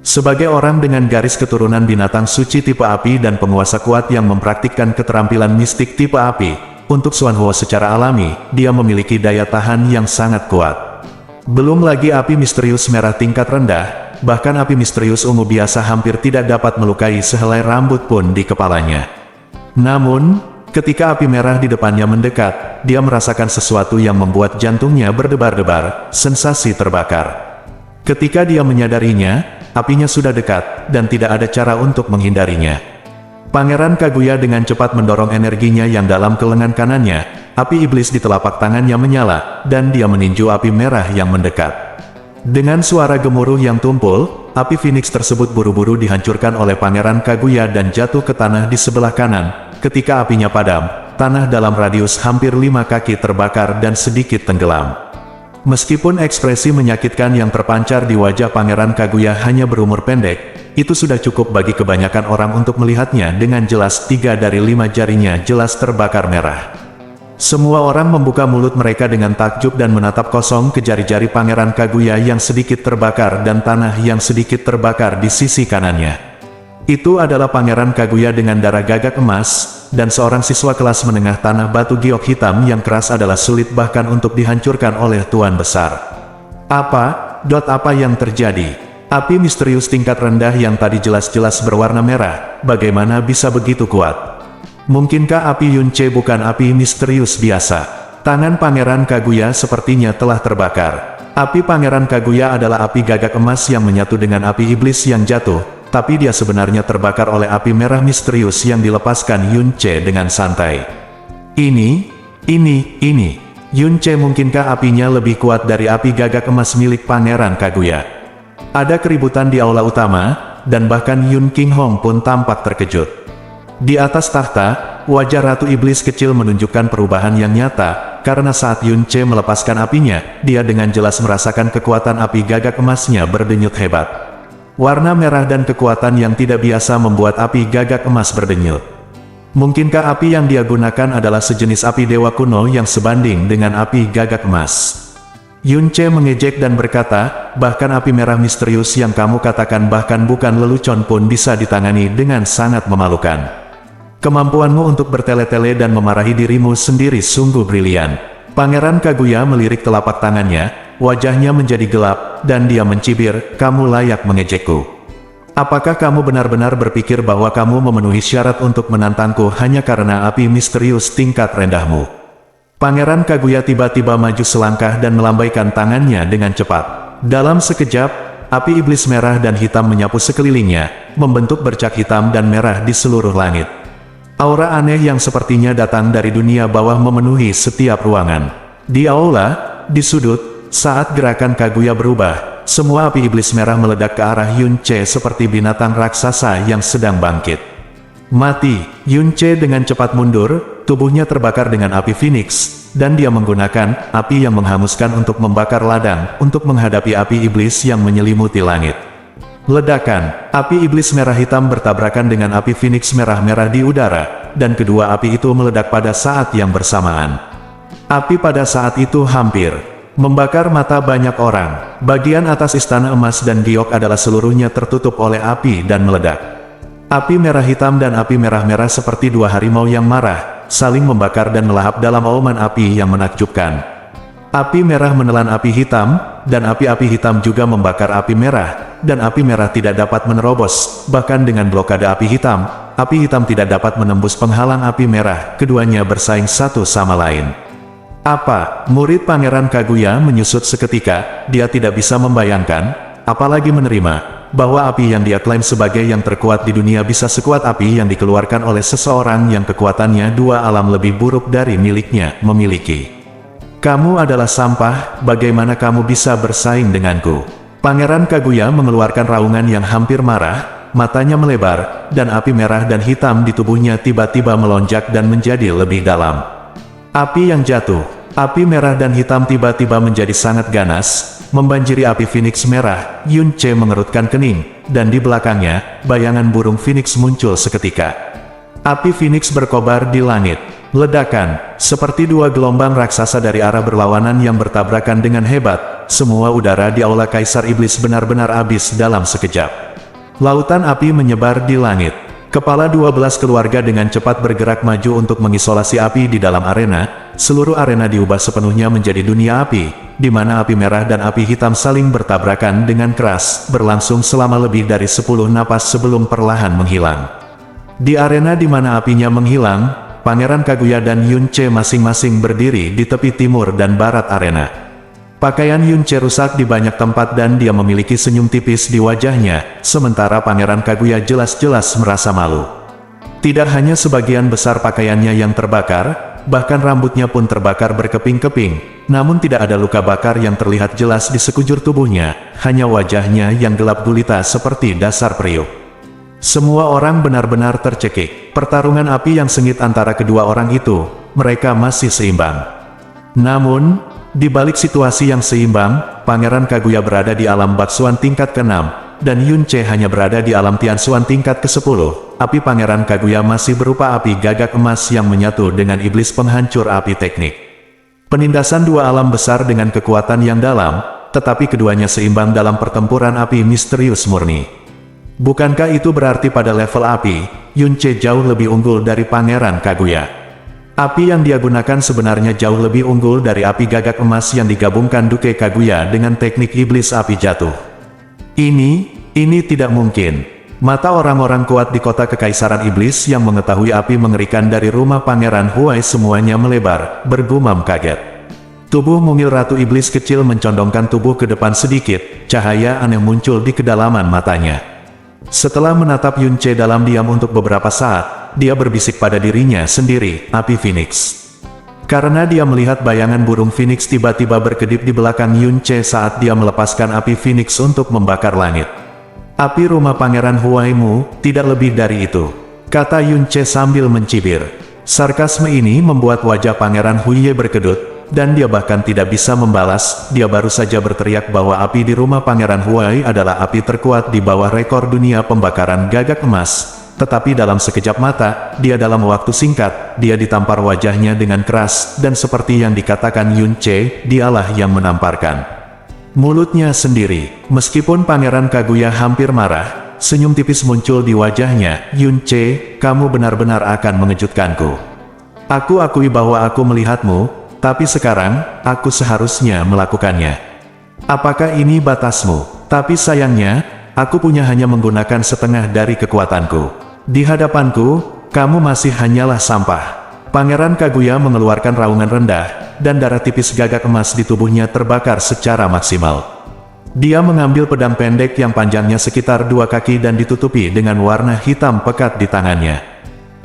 Sebagai orang dengan garis keturunan binatang suci tipe api dan penguasa kuat yang mempraktikkan keterampilan mistik tipe api, untuk Xuanhuo secara alami, dia memiliki daya tahan yang sangat kuat. Belum lagi api misterius merah tingkat rendah, bahkan api misterius ungu biasa hampir tidak dapat melukai sehelai rambut pun di kepalanya. Namun, ketika api merah di depannya mendekat, dia merasakan sesuatu yang membuat jantungnya berdebar-debar, sensasi terbakar. Ketika dia menyadarinya, apinya sudah dekat, dan tidak ada cara untuk menghindarinya. Pangeran Kaguya dengan cepat mendorong energinya yang dalam ke lengan kanannya, api iblis di telapak tangannya menyala, dan dia meninju api merah yang mendekat. Dengan suara gemuruh yang tumpul, api Phoenix tersebut buru-buru dihancurkan oleh Pangeran Kaguya dan jatuh ke tanah di sebelah kanan. Ketika apinya padam, tanah dalam radius hampir 5 kaki terbakar dan sedikit tenggelam. Meskipun ekspresi menyakitkan yang terpancar di wajah Pangeran Kaguya hanya berumur pendek, itu sudah cukup bagi kebanyakan orang untuk melihatnya dengan jelas. 3 dari 5 jarinya jelas terbakar merah. Semua orang membuka mulut mereka dengan takjub dan menatap kosong ke jari-jari Pangeran Kaguya yang sedikit terbakar dan tanah yang sedikit terbakar di sisi kanannya. Itu adalah Pangeran Kaguya dengan darah gagak emas, dan seorang siswa kelas menengah tanah batu giok hitam yang keras adalah sulit bahkan untuk dihancurkan oleh Tuan Besar. Apa yang terjadi? Api misterius tingkat rendah yang tadi jelas-jelas berwarna merah, bagaimana bisa begitu kuat? Mungkinkah api Yunce bukan api misterius biasa? Tangan Pangeran Kaguya sepertinya telah terbakar. Api Pangeran Kaguya adalah api gagak emas yang menyatu dengan api iblis yang jatuh, tapi dia sebenarnya terbakar oleh api merah misterius yang dilepaskan Yunce dengan santai. Ini. Yunce, mungkinkah apinya lebih kuat dari api gagak emas milik Pangeran Kaguya? Ada keributan di aula utama, dan bahkan Yun Qinghong pun tampak terkejut. Di atas tahta, wajah Ratu Iblis kecil menunjukkan perubahan yang nyata, karena saat Yunce melepaskan apinya, dia dengan jelas merasakan kekuatan api gagak emasnya berdenyut hebat. Warna merah dan kekuatan yang tidak biasa membuat api gagak emas berdenyut. Mungkinkah api yang dia gunakan adalah sejenis api dewa kuno yang sebanding dengan api gagak emas? Yunce mengejek dan berkata, bahkan api merah misterius yang kamu katakan bahkan bukan lelucon pun bisa ditangani dengan sangat memalukan. Kemampuanmu untuk bertele-tele dan memarahi dirimu sendiri sungguh brilian. Pangeran Kaguya melirik telapak tangannya, wajahnya menjadi gelap, dan dia mencibir, kamu layak mengejekku. Apakah kamu benar-benar berpikir bahwa kamu memenuhi syarat untuk menantangku hanya karena api misterius tingkat rendahmu? Pangeran Kaguya tiba-tiba maju selangkah dan melambaikan tangannya dengan cepat. Dalam sekejap, api iblis merah dan hitam menyapu sekelilingnya, membentuk bercak hitam dan merah di seluruh langit. Aura aneh yang sepertinya datang dari dunia bawah memenuhi setiap ruangan. Di aula, di sudut, saat gerakan Kaguya berubah, semua api iblis merah meledak ke arah Yunce seperti binatang raksasa yang sedang bangkit. Mati, Yunce dengan cepat mundur, tubuhnya terbakar dengan api Phoenix, dan dia menggunakan api yang menghanguskan untuk membakar ladang, untuk menghadapi api iblis yang menyelimuti langit. Ledakan, api iblis merah hitam bertabrakan dengan api Phoenix merah-merah di udara, dan kedua api itu meledak pada saat yang bersamaan. Api pada saat itu hampir membakar mata banyak orang. Bagian atas istana emas dan giok adalah seluruhnya tertutup oleh api dan meledak. Api merah hitam dan api merah-merah seperti dua harimau yang marah, saling membakar dan melahap dalam auman api yang menakjubkan. Api merah menelan api hitam, dan api-api hitam juga membakar api merah, dan api merah tidak dapat menerobos, bahkan dengan blokade api hitam tidak dapat menembus penghalang api merah, keduanya bersaing satu sama lain. Murid Pangeran Kaguya menyusut seketika, dia tidak bisa membayangkan, apalagi menerima, bahwa api yang dia klaim sebagai yang terkuat di dunia bisa sekuat api yang dikeluarkan oleh seseorang yang kekuatannya dua alam lebih buruk dari miliknya memiliki. Kamu adalah sampah, bagaimana kamu bisa bersaing denganku? Pangeran Kaguya mengeluarkan raungan yang hampir marah, matanya melebar, dan api merah dan hitam di tubuhnya tiba-tiba melonjak dan menjadi lebih dalam. Api yang jatuh, api merah dan hitam tiba-tiba menjadi sangat ganas, membanjiri api Phoenix merah. Yunce mengerutkan kening, dan di belakangnya, bayangan burung Phoenix muncul seketika. Api Phoenix berkobar di langit. Ledakan, seperti dua gelombang raksasa dari arah berlawanan yang bertabrakan dengan hebat, semua udara di aula Kaisar Iblis benar-benar habis dalam sekejap. Lautan api menyebar di langit. Kepala 12 keluarga dengan cepat bergerak maju untuk mengisolasi api di dalam arena. Seluruh arena diubah sepenuhnya menjadi dunia api, di mana api merah dan api hitam saling bertabrakan dengan keras, berlangsung selama lebih dari 10 napas sebelum perlahan menghilang. Di arena di mana apinya menghilang, Pangeran Kaguya dan Yunche masing-masing berdiri di tepi timur dan barat arena. Pakaian Yunche rusak di banyak tempat dan dia memiliki senyum tipis di wajahnya, sementara Pangeran Kaguya jelas-jelas merasa malu. Tidak hanya sebagian besar pakaiannya yang terbakar, bahkan rambutnya pun terbakar berkeping-keping, namun tidak ada luka bakar yang terlihat jelas di sekujur tubuhnya, hanya wajahnya yang gelap gulita seperti dasar periuk. Semua orang benar-benar tercekik. Pertarungan api yang sengit antara kedua orang itu, mereka masih seimbang. Namun, di balik situasi yang seimbang, Pangeran Kaguya berada di alam Baksuan tingkat ke-6, dan Yunche hanya berada di alam Tianxuan tingkat ke-10. Api Pangeran Kaguya masih berupa api gagak emas yang menyatu dengan iblis penghancur api teknik. Penindasan dua alam besar dengan kekuatan yang dalam, tetapi keduanya seimbang dalam pertempuran api misterius murni. Bukankah itu berarti pada level api, Yunche jauh lebih unggul dari Pangeran Kaguya? Api yang dia gunakan sebenarnya jauh lebih unggul dari api gagak emas yang digabungkan Duke Kaguya dengan teknik iblis api jatuh. Ini tidak mungkin. Mata orang-orang kuat di kota Kekaisaran Iblis yang mengetahui api mengerikan dari rumah Pangeran Huai semuanya melebar, bergumam kaget. Tubuh mungil Ratu Iblis kecil mencondongkan tubuh ke depan sedikit, cahaya aneh muncul di kedalaman matanya. Setelah menatap Yunche dalam diam untuk beberapa saat, dia berbisik pada dirinya sendiri, api Phoenix. Karena dia melihat bayangan burung Phoenix tiba-tiba berkedip di belakang Yunche saat dia melepaskan api Phoenix untuk membakar langit. Api rumah Pangeran Huaimu, tidak lebih dari itu, kata Yunche sambil mencibir. Sarkasme ini membuat wajah Pangeran Huiye berkedut, dan dia bahkan tidak bisa membalas. Dia baru saja berteriak bahwa api di rumah Pangeran Huai adalah api terkuat di bawah rekor dunia pembakaran gagak emas. Tetapi dalam sekejap mata, dalam waktu singkat, dia ditampar wajahnya dengan keras, dan seperti yang dikatakan Yunche, dialah yang menamparkan mulutnya sendiri. Meskipun Pangeran Kaguya hampir marah, senyum tipis muncul di wajahnya. Yunche, kamu benar-benar akan mengejutkanku. Aku akui bahwa aku melihatmu, tapi sekarang, aku seharusnya melakukannya. Apakah ini batasmu? Tapi sayangnya, aku punya hanya menggunakan setengah dari kekuatanku. Di hadapanku, kamu masih hanyalah sampah. Pangeran Kaguya mengeluarkan raungan rendah, dan darah tipis gagak emas di tubuhnya terbakar secara maksimal. Dia mengambil pedang pendek yang panjangnya sekitar 2 kaki dan ditutupi dengan warna hitam pekat di tangannya.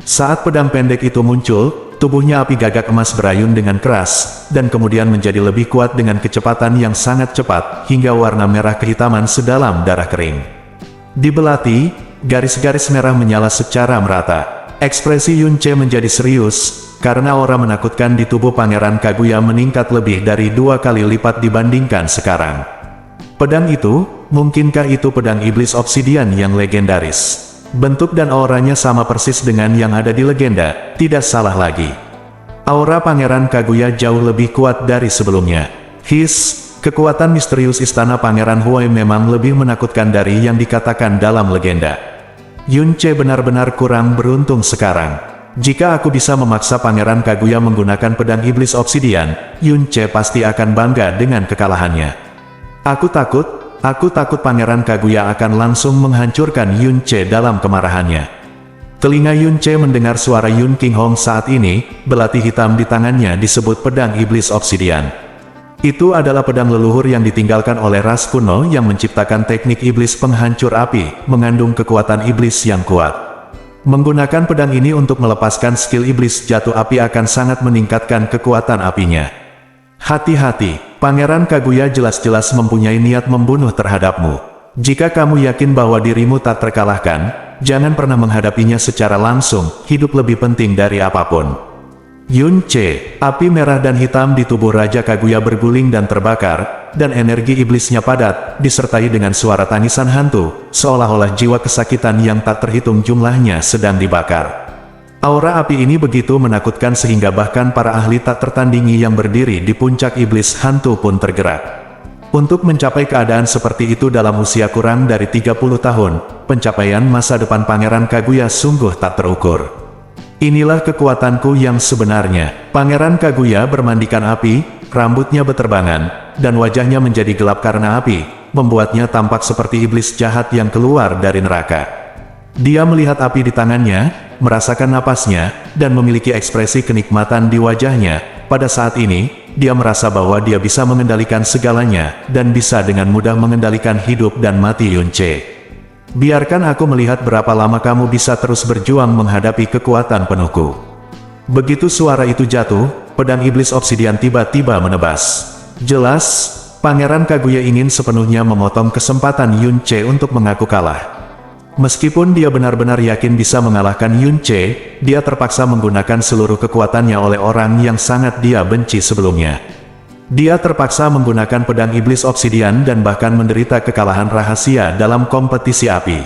Saat pedang pendek itu muncul, tubuhnya api gagak emas berayun dengan keras, dan kemudian menjadi lebih kuat dengan kecepatan yang sangat cepat, hingga warna merah kehitaman sedalam darah kering. Di belati, garis-garis merah menyala secara merata. Ekspresi Yunche menjadi serius, karena aura menakutkan di tubuh Pangeran Kaguya meningkat lebih dari 2 kali lipat dibandingkan sekarang. Pedang itu, mungkinkah itu pedang iblis obsidian yang legendaris? Bentuk dan auranya sama persis dengan yang ada di legenda, tidak salah lagi. Aura Pangeran Kaguya jauh lebih kuat dari sebelumnya. Kekuatan misterius istana Pangeran Huai memang lebih menakutkan dari yang dikatakan dalam legenda. Yunche benar-benar kurang beruntung sekarang. Jika aku bisa memaksa Pangeran Kaguya menggunakan pedang iblis obsidian, Yunche pasti akan bangga dengan kekalahannya. Aku takut Pangeran Kaguya akan langsung menghancurkan Yunche dalam kemarahannya. Telinga Yunche mendengar suara Yun King Hong saat ini, belati hitam di tangannya disebut pedang iblis obsidian. Itu adalah pedang leluhur yang ditinggalkan oleh ras kuno yang menciptakan teknik iblis penghancur api, mengandung kekuatan iblis yang kuat. Menggunakan pedang ini untuk melepaskan skill iblis jatuh api akan sangat meningkatkan kekuatan apinya. Hati-hati, Pangeran Kaguya jelas-jelas mempunyai niat membunuh terhadapmu. Jika kamu yakin bahwa dirimu tak terkalahkan, jangan pernah menghadapinya secara langsung, hidup lebih penting dari apapun. Yunche, api merah dan hitam di tubuh Raja Kaguya berguling dan terbakar, dan energi iblisnya padat, disertai dengan suara tangisan hantu, seolah-olah jiwa kesakitan yang tak terhitung jumlahnya sedang dibakar. Aura api ini begitu menakutkan sehingga bahkan para ahli tak tertandingi yang berdiri di puncak iblis hantu pun tergerak. Untuk mencapai keadaan seperti itu dalam usia kurang dari 30 tahun, pencapaian masa depan Pangeran Kaguya sungguh tak terukur. Inilah kekuatanku yang sebenarnya. Pangeran Kaguya bermandikan api, rambutnya beterbangan, dan wajahnya menjadi gelap karena api, membuatnya tampak seperti iblis jahat yang keluar dari neraka. Dia melihat api di tangannya, merasakan napasnya, dan memiliki ekspresi kenikmatan di wajahnya. Pada saat ini, dia merasa bahwa dia bisa mengendalikan segalanya, dan bisa dengan mudah mengendalikan hidup dan mati Yunce. Biarkan aku melihat berapa lama kamu bisa terus berjuang menghadapi kekuatan penuhku. Begitu suara itu jatuh, pedang iblis obsidian tiba-tiba menebas. Jelas, Pangeran Kaguya ingin sepenuhnya memotong kesempatan Yunce untuk mengaku kalah. Meskipun dia benar-benar yakin bisa mengalahkan Yunce, dia terpaksa menggunakan seluruh kekuatannya oleh orang yang sangat dia benci sebelumnya. Dia terpaksa menggunakan pedang iblis obsidian dan bahkan menderita kekalahan rahasia dalam kompetisi api.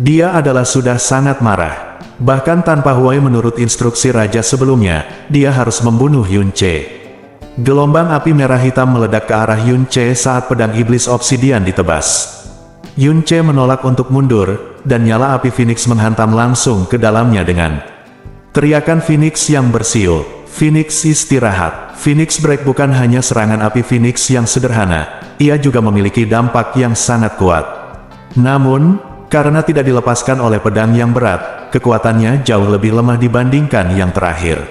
Dia adalah sudah sangat marah. Bahkan tanpa Huai menurut instruksi raja sebelumnya, dia harus membunuh Yunce. Gelombang api merah hitam meledak ke arah Yunce saat pedang iblis obsidian ditebas. Yunce menolak untuk mundur, dan nyala api Phoenix menghantam langsung ke dalamnya dengan teriakan Phoenix yang bersiul. Phoenix istirahat. Phoenix Break bukan hanya serangan api Phoenix yang sederhana, ia juga memiliki dampak yang sangat kuat. Namun, karena tidak dilepaskan oleh pedang yang berat, kekuatannya jauh lebih lemah dibandingkan yang terakhir.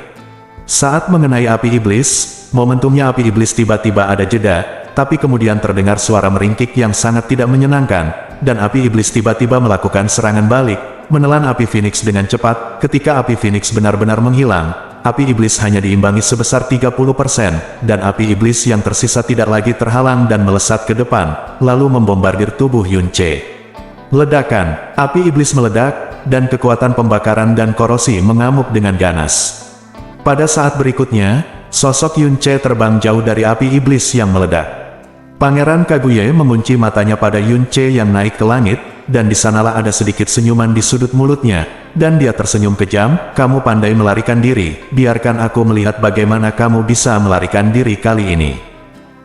Saat mengenai api iblis, momentumnya api iblis tiba-tiba ada jeda, tapi kemudian terdengar suara meringkik yang sangat tidak menyenangkan, dan api iblis tiba-tiba melakukan serangan balik, menelan api Phoenix dengan cepat. Ketika api Phoenix benar-benar menghilang, api iblis hanya diimbangi sebesar 30%, dan api iblis yang tersisa tidak lagi terhalang dan melesat ke depan, lalu membombardir tubuh Yunce. Ledakan, api iblis meledak, dan kekuatan pembakaran dan korosi mengamuk dengan ganas. Pada saat berikutnya, sosok Yunce terbang jauh dari api iblis yang meledak. Pangeran Kaguya mengunci matanya pada Yunce yang naik ke langit, dan di sanalah ada sedikit senyuman di sudut mulutnya, dan dia tersenyum kejam. Kamu pandai melarikan diri, biarkan aku melihat bagaimana kamu bisa melarikan diri kali ini.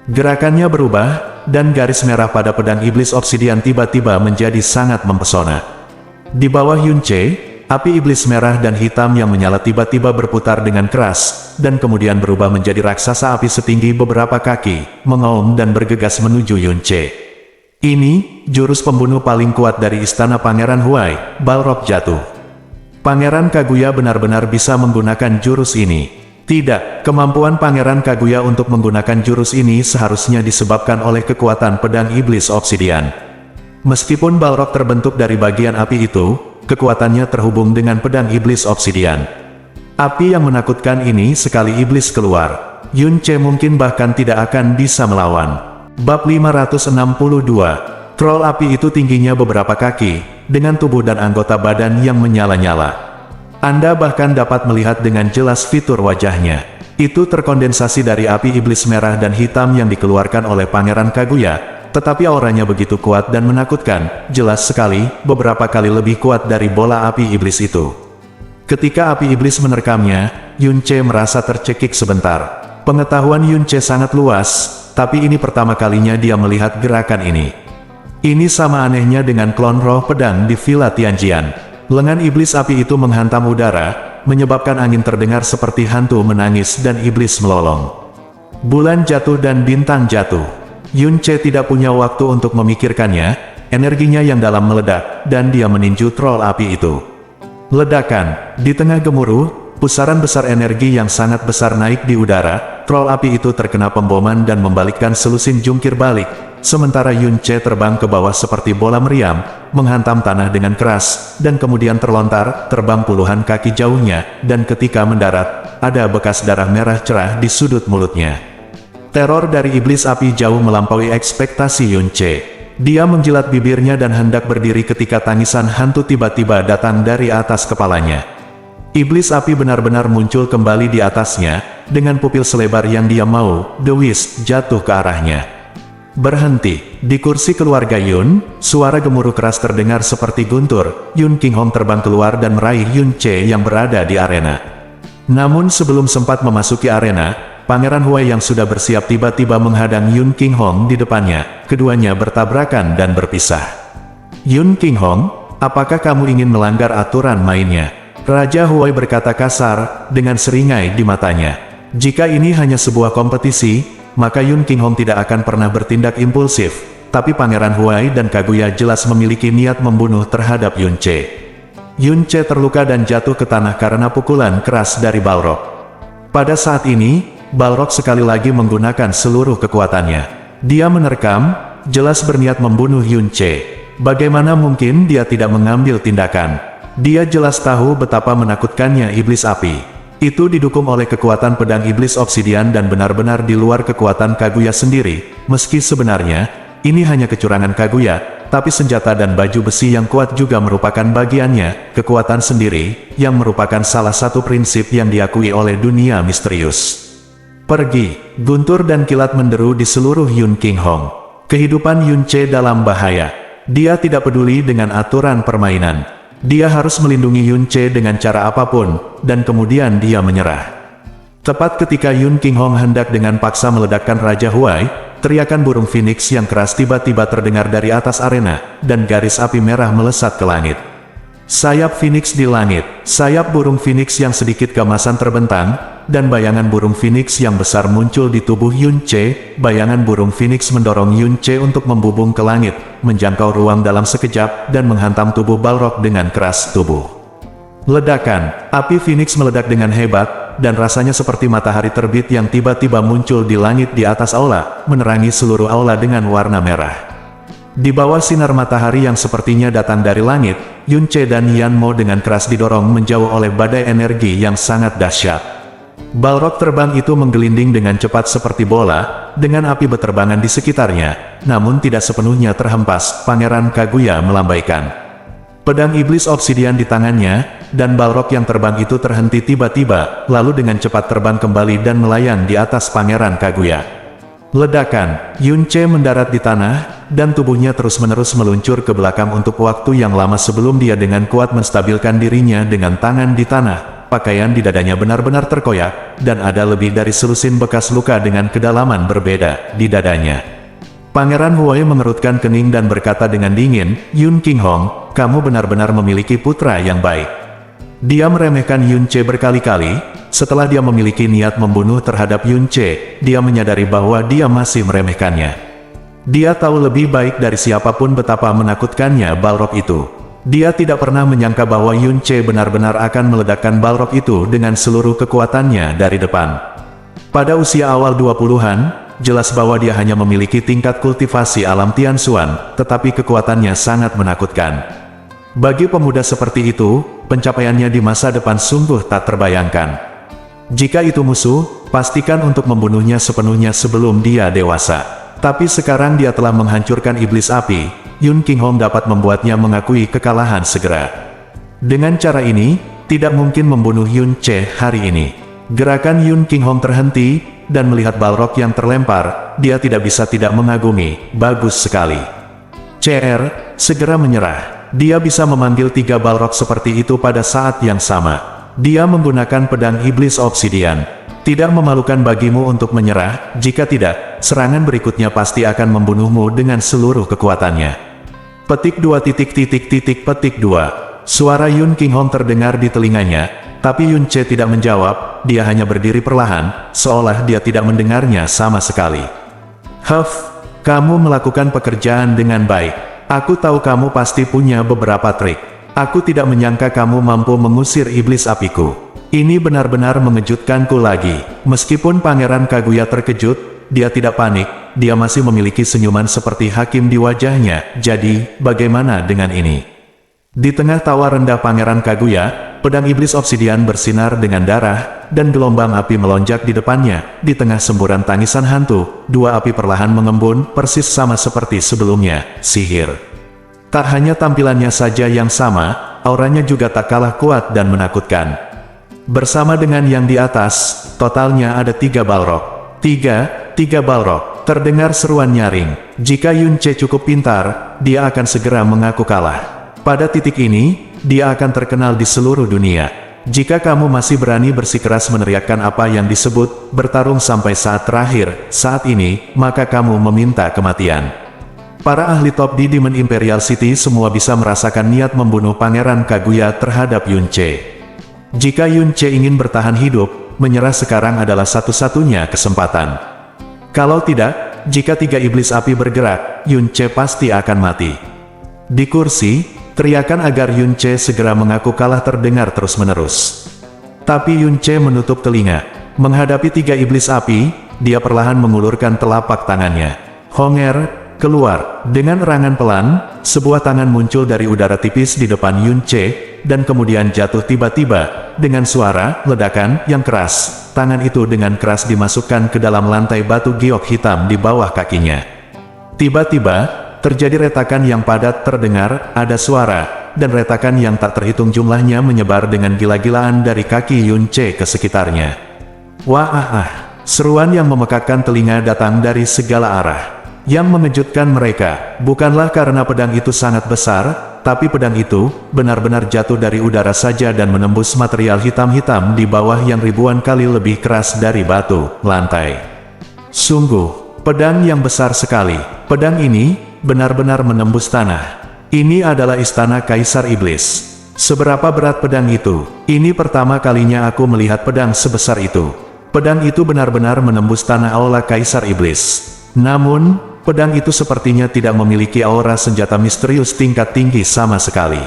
Gerakannya berubah, dan garis merah pada pedang iblis obsidian tiba-tiba menjadi sangat mempesona. Di bawah Yunce, api iblis merah dan hitam yang menyala tiba-tiba berputar dengan keras, dan kemudian berubah menjadi raksasa api setinggi beberapa kaki, mengaum dan bergegas menuju Yunce. Ini, jurus pembunuh paling kuat dari istana Pangeran Huai, Balrog jatuh. Pangeran Kaguya benar-benar bisa menggunakan jurus ini. Tidak, kemampuan Pangeran Kaguya untuk menggunakan jurus ini seharusnya disebabkan oleh kekuatan pedang iblis obsidian. Meskipun Balrog terbentuk dari bagian api itu, kekuatannya terhubung dengan pedang iblis obsidian. Api yang menakutkan ini sekali iblis keluar, Yunce mungkin bahkan tidak akan bisa melawan. Bab 562, Troll api itu tingginya beberapa kaki, dengan tubuh dan anggota badan yang menyala-nyala. Anda bahkan dapat melihat dengan jelas fitur wajahnya. Itu terkondensasi dari api iblis merah dan hitam yang dikeluarkan oleh Pangeran Kaguya, tetapi auranya begitu kuat dan menakutkan, jelas sekali, beberapa kali lebih kuat dari bola api iblis itu. Ketika api iblis menerkamnya, Yunce merasa tercekik sebentar. Pengetahuan Yunce sangat luas, tapi ini pertama kalinya dia melihat gerakan ini. Ini sama anehnya dengan klon roh pedang di Villa Tianjian. Lengan iblis api itu menghantam udara, menyebabkan angin terdengar seperti hantu menangis dan iblis melolong. Bulan jatuh dan bintang jatuh. Yunce tidak punya waktu untuk memikirkannya, energinya yang dalam meledak, dan dia meninju troll api itu. Ledakan, di tengah gemuruh, pusaran besar energi yang sangat besar naik di udara, troll api itu terkena pemboman dan membalikkan selusin jungkir balik, sementara Yunce terbang ke bawah seperti bola meriam, menghantam tanah dengan keras, dan kemudian terlontar, terbang puluhan kaki jauhnya, dan ketika mendarat, ada bekas darah merah cerah di sudut mulutnya. Teror dari iblis api jauh melampaui ekspektasi Yunce. Dia menjilat bibirnya dan hendak berdiri ketika tangisan hantu tiba-tiba datang dari atas kepalanya. Iblis api benar-benar muncul kembali di atasnya, dengan pupil selebar yang dia mau, The Wiz, jatuh ke arahnya. Berhenti. Di kursi keluarga Yun, suara gemuruh keras terdengar seperti guntur. Yun Qinghong terbang keluar dan meraih Yunce yang berada di arena. Namun sebelum sempat memasuki arena, Pangeran Huai yang sudah bersiap tiba-tiba menghadang Yun Qinghong di depannya. Keduanya bertabrakan dan berpisah. Yun Qinghong, Apakah kamu ingin melanggar aturan mainnya? Raja Huai berkata kasar, dengan seringai di matanya. Jika ini hanya sebuah kompetisi, maka Yun Qinghong tidak akan pernah bertindak impulsif. Tapi Pangeran Huai dan Kaguya jelas memiliki niat membunuh terhadap Yun Ce. Yun Ce terluka dan jatuh ke tanah karena pukulan keras dari Balrog. Pada saat ini, Balrog sekali lagi menggunakan seluruh kekuatannya. Dia menerkam, jelas berniat membunuh Yun Ce. Bagaimana mungkin dia tidak mengambil tindakan? Dia jelas tahu betapa menakutkannya iblis api. Itu didukung oleh kekuatan pedang iblis obsidian dan benar-benar di luar kekuatan Kaguya sendiri. Meski sebenarnya, ini hanya kecurangan Kaguya, tapi senjata dan baju besi yang kuat juga merupakan bagiannya, kekuatan sendiri, yang merupakan salah satu prinsip yang diakui oleh dunia misterius. Pergi, guntur dan kilat menderu di seluruh Yun Qinghong. Kehidupan Yun Ce dalam bahaya. Dia tidak peduli dengan aturan permainan. Dia harus melindungi Yun Ce dengan cara apapun, dan kemudian dia menyerah. Tepat ketika Yun Qinghong hendak dengan paksa meledakkan Raja Huai, teriakan burung phoenix yang keras tiba-tiba terdengar dari atas arena, dan garis api merah melesat ke langit. Sayap phoenix di langit, sayap burung phoenix yang sedikit kemasan terbentang, dan bayangan burung phoenix yang besar muncul di tubuh Yun Ce. Bayangan burung phoenix mendorong Yun Ce untuk membubung ke langit, menjangkau ruang dalam sekejap, dan menghantam tubuh Balrog dengan keras tubuh. Ledakan, api phoenix meledak dengan hebat, dan rasanya seperti matahari terbit yang tiba-tiba muncul di langit di atas aula, menerangi seluruh aula dengan warna merah. Di bawah sinar matahari yang sepertinya datang dari langit, Yun Ce dan Yan Mo dengan keras didorong menjauh oleh badai energi yang sangat dahsyat. Balrog terbang itu menggelinding dengan cepat seperti bola, dengan api beterbangan di sekitarnya, namun tidak sepenuhnya terhempas. Pangeran Kaguya melambaikan pedang iblis obsidian di tangannya, dan Balrog yang terbang itu terhenti tiba-tiba, lalu dengan cepat terbang kembali dan melayang di atas Pangeran Kaguya. Ledakan, Yun Ce mendarat di tanah, dan tubuhnya terus-menerus meluncur ke belakang untuk waktu yang lama sebelum dia dengan kuat menstabilkan dirinya dengan tangan di tanah. Pakaian di dadanya benar-benar terkoyak, dan ada lebih dari selusin bekas luka dengan kedalaman berbeda di dadanya. Pangeran Huai mengerutkan kening dan berkata dengan dingin, Yun Qinghong, kamu benar-benar memiliki putra yang baik. Dia meremehkan Yun Ce berkali-kali. Setelah dia memiliki niat membunuh terhadap Yun Ce, dia menyadari bahwa dia masih meremehkannya. Dia tahu lebih baik dari siapapun betapa menakutkannya Balrog itu. Dia tidak pernah menyangka bahwa Yun Ce benar-benar akan meledakkan Balrog itu dengan seluruh kekuatannya dari depan. Pada usia awal 20-an, jelas bahwa dia hanya memiliki tingkat kultivasi alam Tianxuan, tetapi kekuatannya sangat menakutkan. Bagi pemuda seperti itu, pencapaiannya di masa depan sungguh tak terbayangkan. Jika itu musuh, pastikan untuk membunuhnya sepenuhnya sebelum dia dewasa. Tapi sekarang dia telah menghancurkan iblis api, Yun Qinghong dapat membuatnya mengakui kekalahan segera. Dengan cara ini, tidak mungkin membunuh Yun Ce hari ini. Gerakan Yun Qinghong terhenti, dan melihat Balrog yang terlempar, dia tidak bisa tidak mengagumi. Bagus sekali. CR, segera menyerah. Dia bisa memanggil 3 Balrog seperti itu pada saat yang sama. Dia menggunakan pedang iblis obsidian. Tidak memalukan bagimu untuk menyerah, jika tidak, serangan berikutnya pasti akan membunuhmu dengan seluruh kekuatannya. Petik 2. Suara Yun Qinghong terdengar di telinganya, tapi Yun Ce tidak menjawab, dia hanya berdiri perlahan, seolah dia tidak mendengarnya sama sekali. Huff, kamu melakukan pekerjaan dengan baik. Aku tahu kamu pasti punya beberapa trik. Aku tidak menyangka kamu mampu mengusir iblis apiku. Ini benar-benar mengejutkanku lagi. Meskipun Pangeran Kaguya terkejut, dia tidak panik, dia masih memiliki senyuman seperti hakim di wajahnya. Jadi, bagaimana dengan ini? Di tengah tawa rendah Pangeran Kaguya, pedang iblis obsidian bersinar dengan darah, dan gelombang api melonjak di depannya. Di tengah semburan tangisan hantu, 2 api perlahan mengembun, persis sama seperti sebelumnya, sihir. Tak hanya tampilannya saja yang sama, auranya juga tak kalah kuat dan menakutkan. Bersama dengan yang di atas, totalnya ada 3 Balrog. Tiga Balrog. Terdengar seruan nyaring. Jika Yun Ce cukup pintar, dia akan segera mengaku kalah. Pada titik ini, dia akan terkenal di seluruh dunia. Jika kamu masih berani bersikeras meneriakkan apa yang disebut bertarung sampai saat terakhir, saat ini, maka kamu meminta kematian. Para ahli top di Demon Imperial City semua bisa merasakan niat membunuh Pangeran Kaguya terhadap Yunce. Jika Yunce ingin bertahan hidup, menyerah sekarang adalah satu-satunya kesempatan. Kalau tidak, jika 3 iblis api bergerak, Yunce pasti akan mati. Di kursi, teriakan agar Yunce segera mengaku kalah terdengar terus-menerus. Tapi Yunce menutup telinga. Menghadapi 3 iblis api, dia perlahan mengulurkan telapak tangannya. Honger, keluar. Dengan erangan pelan, sebuah tangan muncul dari udara tipis di depan Yunce, dan kemudian jatuh tiba-tiba, dengan suara ledakan yang keras. Tangan itu dengan keras dimasukkan ke dalam lantai batu giok hitam di bawah kakinya. Tiba-tiba, terjadi retakan yang padat terdengar, ada suara, dan retakan yang tak terhitung jumlahnya menyebar dengan gila-gilaan dari kaki Yunce ke sekitarnya. Wah, seruan yang memekakkan telinga datang dari segala arah. Yang mengejutkan mereka, bukanlah karena pedang itu sangat besar, tapi pedang itu benar-benar jatuh dari udara saja dan menembus material hitam-hitam di bawah yang ribuan kali lebih keras dari batu lantai. Sungguh, pedang yang besar sekali. Pedang ini benar-benar menembus tanah. Ini adalah istana Kaisar Iblis. Seberapa berat pedang itu? Ini pertama kalinya aku melihat pedang sebesar itu. Pedang itu benar-benar menembus tanah aula Kaisar Iblis. Namun, pedang itu sepertinya tidak memiliki aura senjata misterius tingkat tinggi sama sekali.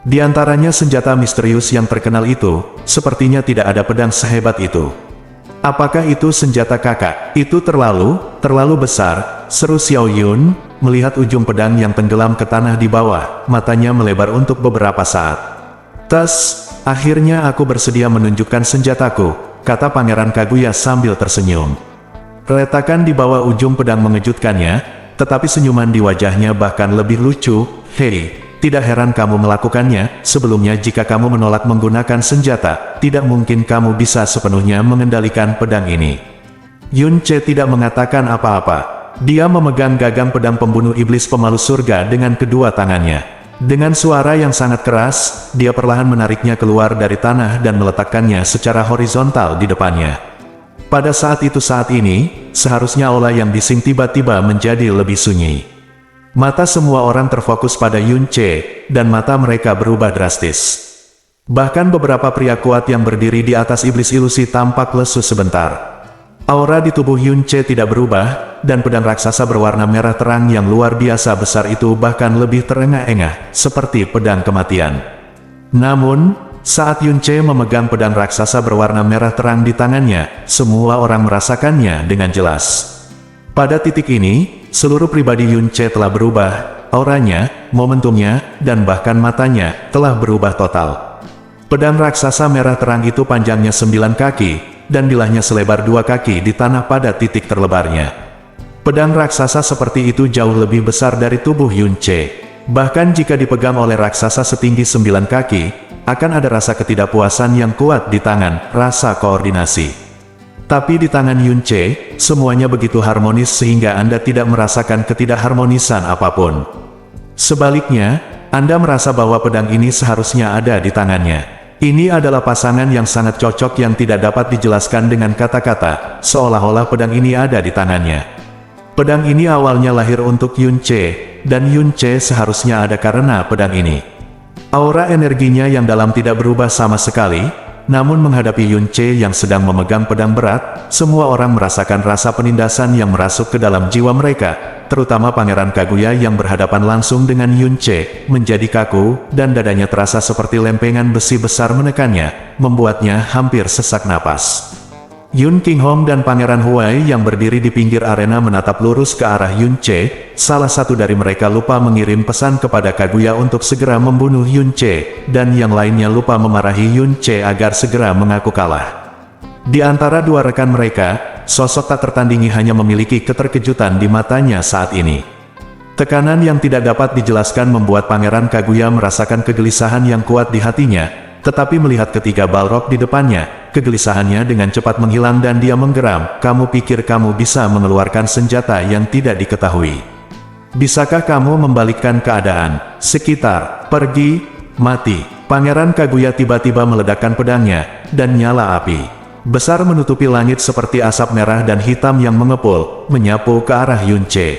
Di antaranya senjata misterius yang terkenal itu, sepertinya tidak ada pedang sehebat itu. Apakah itu senjata kakak? Itu terlalu besar, seru Xiao Yun, melihat ujung pedang yang tenggelam ke tanah di bawah, matanya melebar untuk beberapa saat. Akhirnya aku bersedia menunjukkan senjataku, kata Pangeran Kaguya sambil tersenyum. Retakan di bawah ujung pedang mengejutkannya, tetapi senyuman di wajahnya bahkan lebih lucu. Hei, tidak heran kamu melakukannya. Sebelumnya jika kamu menolak menggunakan senjata, tidak mungkin kamu bisa sepenuhnya mengendalikan pedang ini. Yunce tidak mengatakan apa-apa. Dia memegang gagang pedang pembunuh iblis pemalu surga dengan kedua tangannya. Dengan suara yang sangat keras, dia perlahan menariknya keluar dari tanah dan meletakkannya secara horizontal di depannya. Pada saat ini, seharusnya aula yang bising tiba-tiba menjadi lebih sunyi. Mata semua orang terfokus pada Yunce, dan mata mereka berubah drastis. Bahkan beberapa pria kuat yang berdiri di atas iblis ilusi tampak lesu sebentar. Aura di tubuh Yunce tidak berubah, dan pedang raksasa berwarna merah terang yang luar biasa besar itu bahkan lebih terengah-engah, seperti pedang kematian. Namun, saat Yunce memegang pedang raksasa berwarna merah terang di tangannya, semua orang merasakannya dengan jelas. Pada titik ini, seluruh pribadi Yunce telah berubah, auranya, momentumnya, dan bahkan matanya, telah berubah total. Pedang raksasa merah terang itu panjangnya 9 kaki, dan bilahnya selebar 2 kaki di tanah pada titik terlebarnya. Pedang raksasa seperti itu jauh lebih besar dari tubuh Yunce. Bahkan jika dipegang oleh raksasa setinggi 9 kaki, akan ada rasa ketidakpuasan yang kuat di tangan, rasa koordinasi. Tapi di tangan Yunce, semuanya begitu harmonis sehingga Anda tidak merasakan ketidakharmonisan apapun. Sebaliknya, Anda merasa bahwa pedang ini seharusnya ada di tangannya. Ini adalah pasangan yang sangat cocok yang tidak dapat dijelaskan dengan kata-kata, seolah-olah pedang ini ada di tangannya. Pedang ini awalnya lahir untuk Yunce, dan Yunce seharusnya ada karena pedang ini. Aura energinya yang dalam tidak berubah sama sekali, namun menghadapi Yunce yang sedang memegang pedang berat, semua orang merasakan rasa penindasan yang merasuk ke dalam jiwa mereka, terutama Pangeran Kaguya yang berhadapan langsung dengan Yunce, menjadi kaku, dan dadanya terasa seperti lempengan besi besar menekannya, membuatnya hampir sesak napas. Yun Qinghong dan Pangeran Huai yang berdiri di pinggir arena menatap lurus ke arah Yunce. Salah satu dari mereka lupa mengirim pesan kepada Kaguya untuk segera membunuh Yunce, dan yang lainnya lupa memarahi Yunce agar segera mengaku kalah. Di antara dua rekan mereka, sosok tak tertandingi hanya memiliki keterkejutan di matanya saat ini. Tekanan yang tidak dapat dijelaskan membuat Pangeran Kaguya merasakan kegelisahan yang kuat di hatinya, tetapi melihat ketiga Balrog di depannya, kegelisahannya dengan cepat menghilang dan dia menggeram. Kamu pikir kamu bisa mengeluarkan senjata yang tidak diketahui? Bisakah kamu membalikkan keadaan? Sekitar, pergi, mati. Pangeran Kaguya tiba-tiba meledakkan pedangnya, dan nyala api besar menutupi langit seperti asap merah dan hitam yang mengepul, menyapu ke arah Yunce.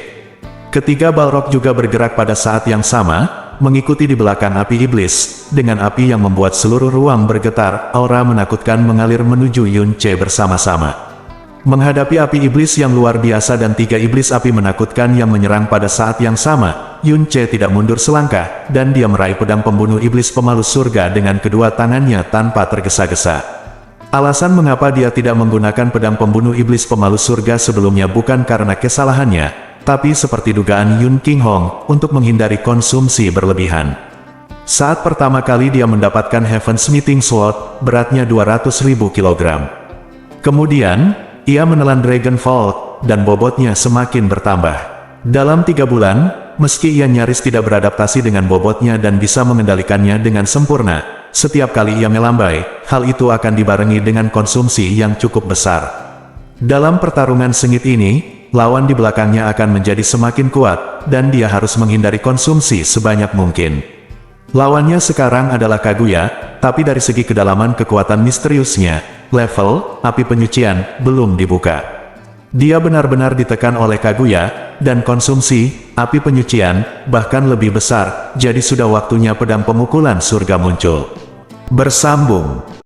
Ketiga Balrog juga bergerak pada saat yang sama, mengikuti di belakang api iblis, dengan api yang membuat seluruh ruang bergetar. Aura menakutkan mengalir menuju Yun Ce bersama-sama. Menghadapi api iblis yang luar biasa dan tiga iblis api menakutkan yang menyerang pada saat yang sama, Yun Ce tidak mundur selangkah, dan dia meraih pedang pembunuh iblis pemalu surga dengan kedua tangannya tanpa tergesa-gesa. Alasan mengapa dia tidak menggunakan pedang pembunuh iblis pemalu surga sebelumnya bukan karena kesalahannya, tapi seperti dugaan Yun King Hong, untuk menghindari konsumsi berlebihan. Saat pertama kali dia mendapatkan Heaven's Meeting Sword, beratnya 200.000 kg. Kemudian, ia menelan Dragon Vault, dan bobotnya semakin bertambah. Dalam 3 bulan, meski ia nyaris tidak beradaptasi dengan bobotnya dan bisa mengendalikannya dengan sempurna, setiap kali ia melambai, hal itu akan dibarengi dengan konsumsi yang cukup besar. Dalam pertarungan sengit ini, lawan di belakangnya akan menjadi semakin kuat, dan dia harus menghindari konsumsi sebanyak mungkin. Lawannya sekarang adalah Kaguya, tapi dari segi kedalaman kekuatan misteriusnya, level api penyucian belum dibuka. Dia benar-benar ditekan oleh Kaguya, dan konsumsi api penyucian bahkan lebih besar, jadi sudah waktunya pedang pemukulan surga muncul. Bersambung.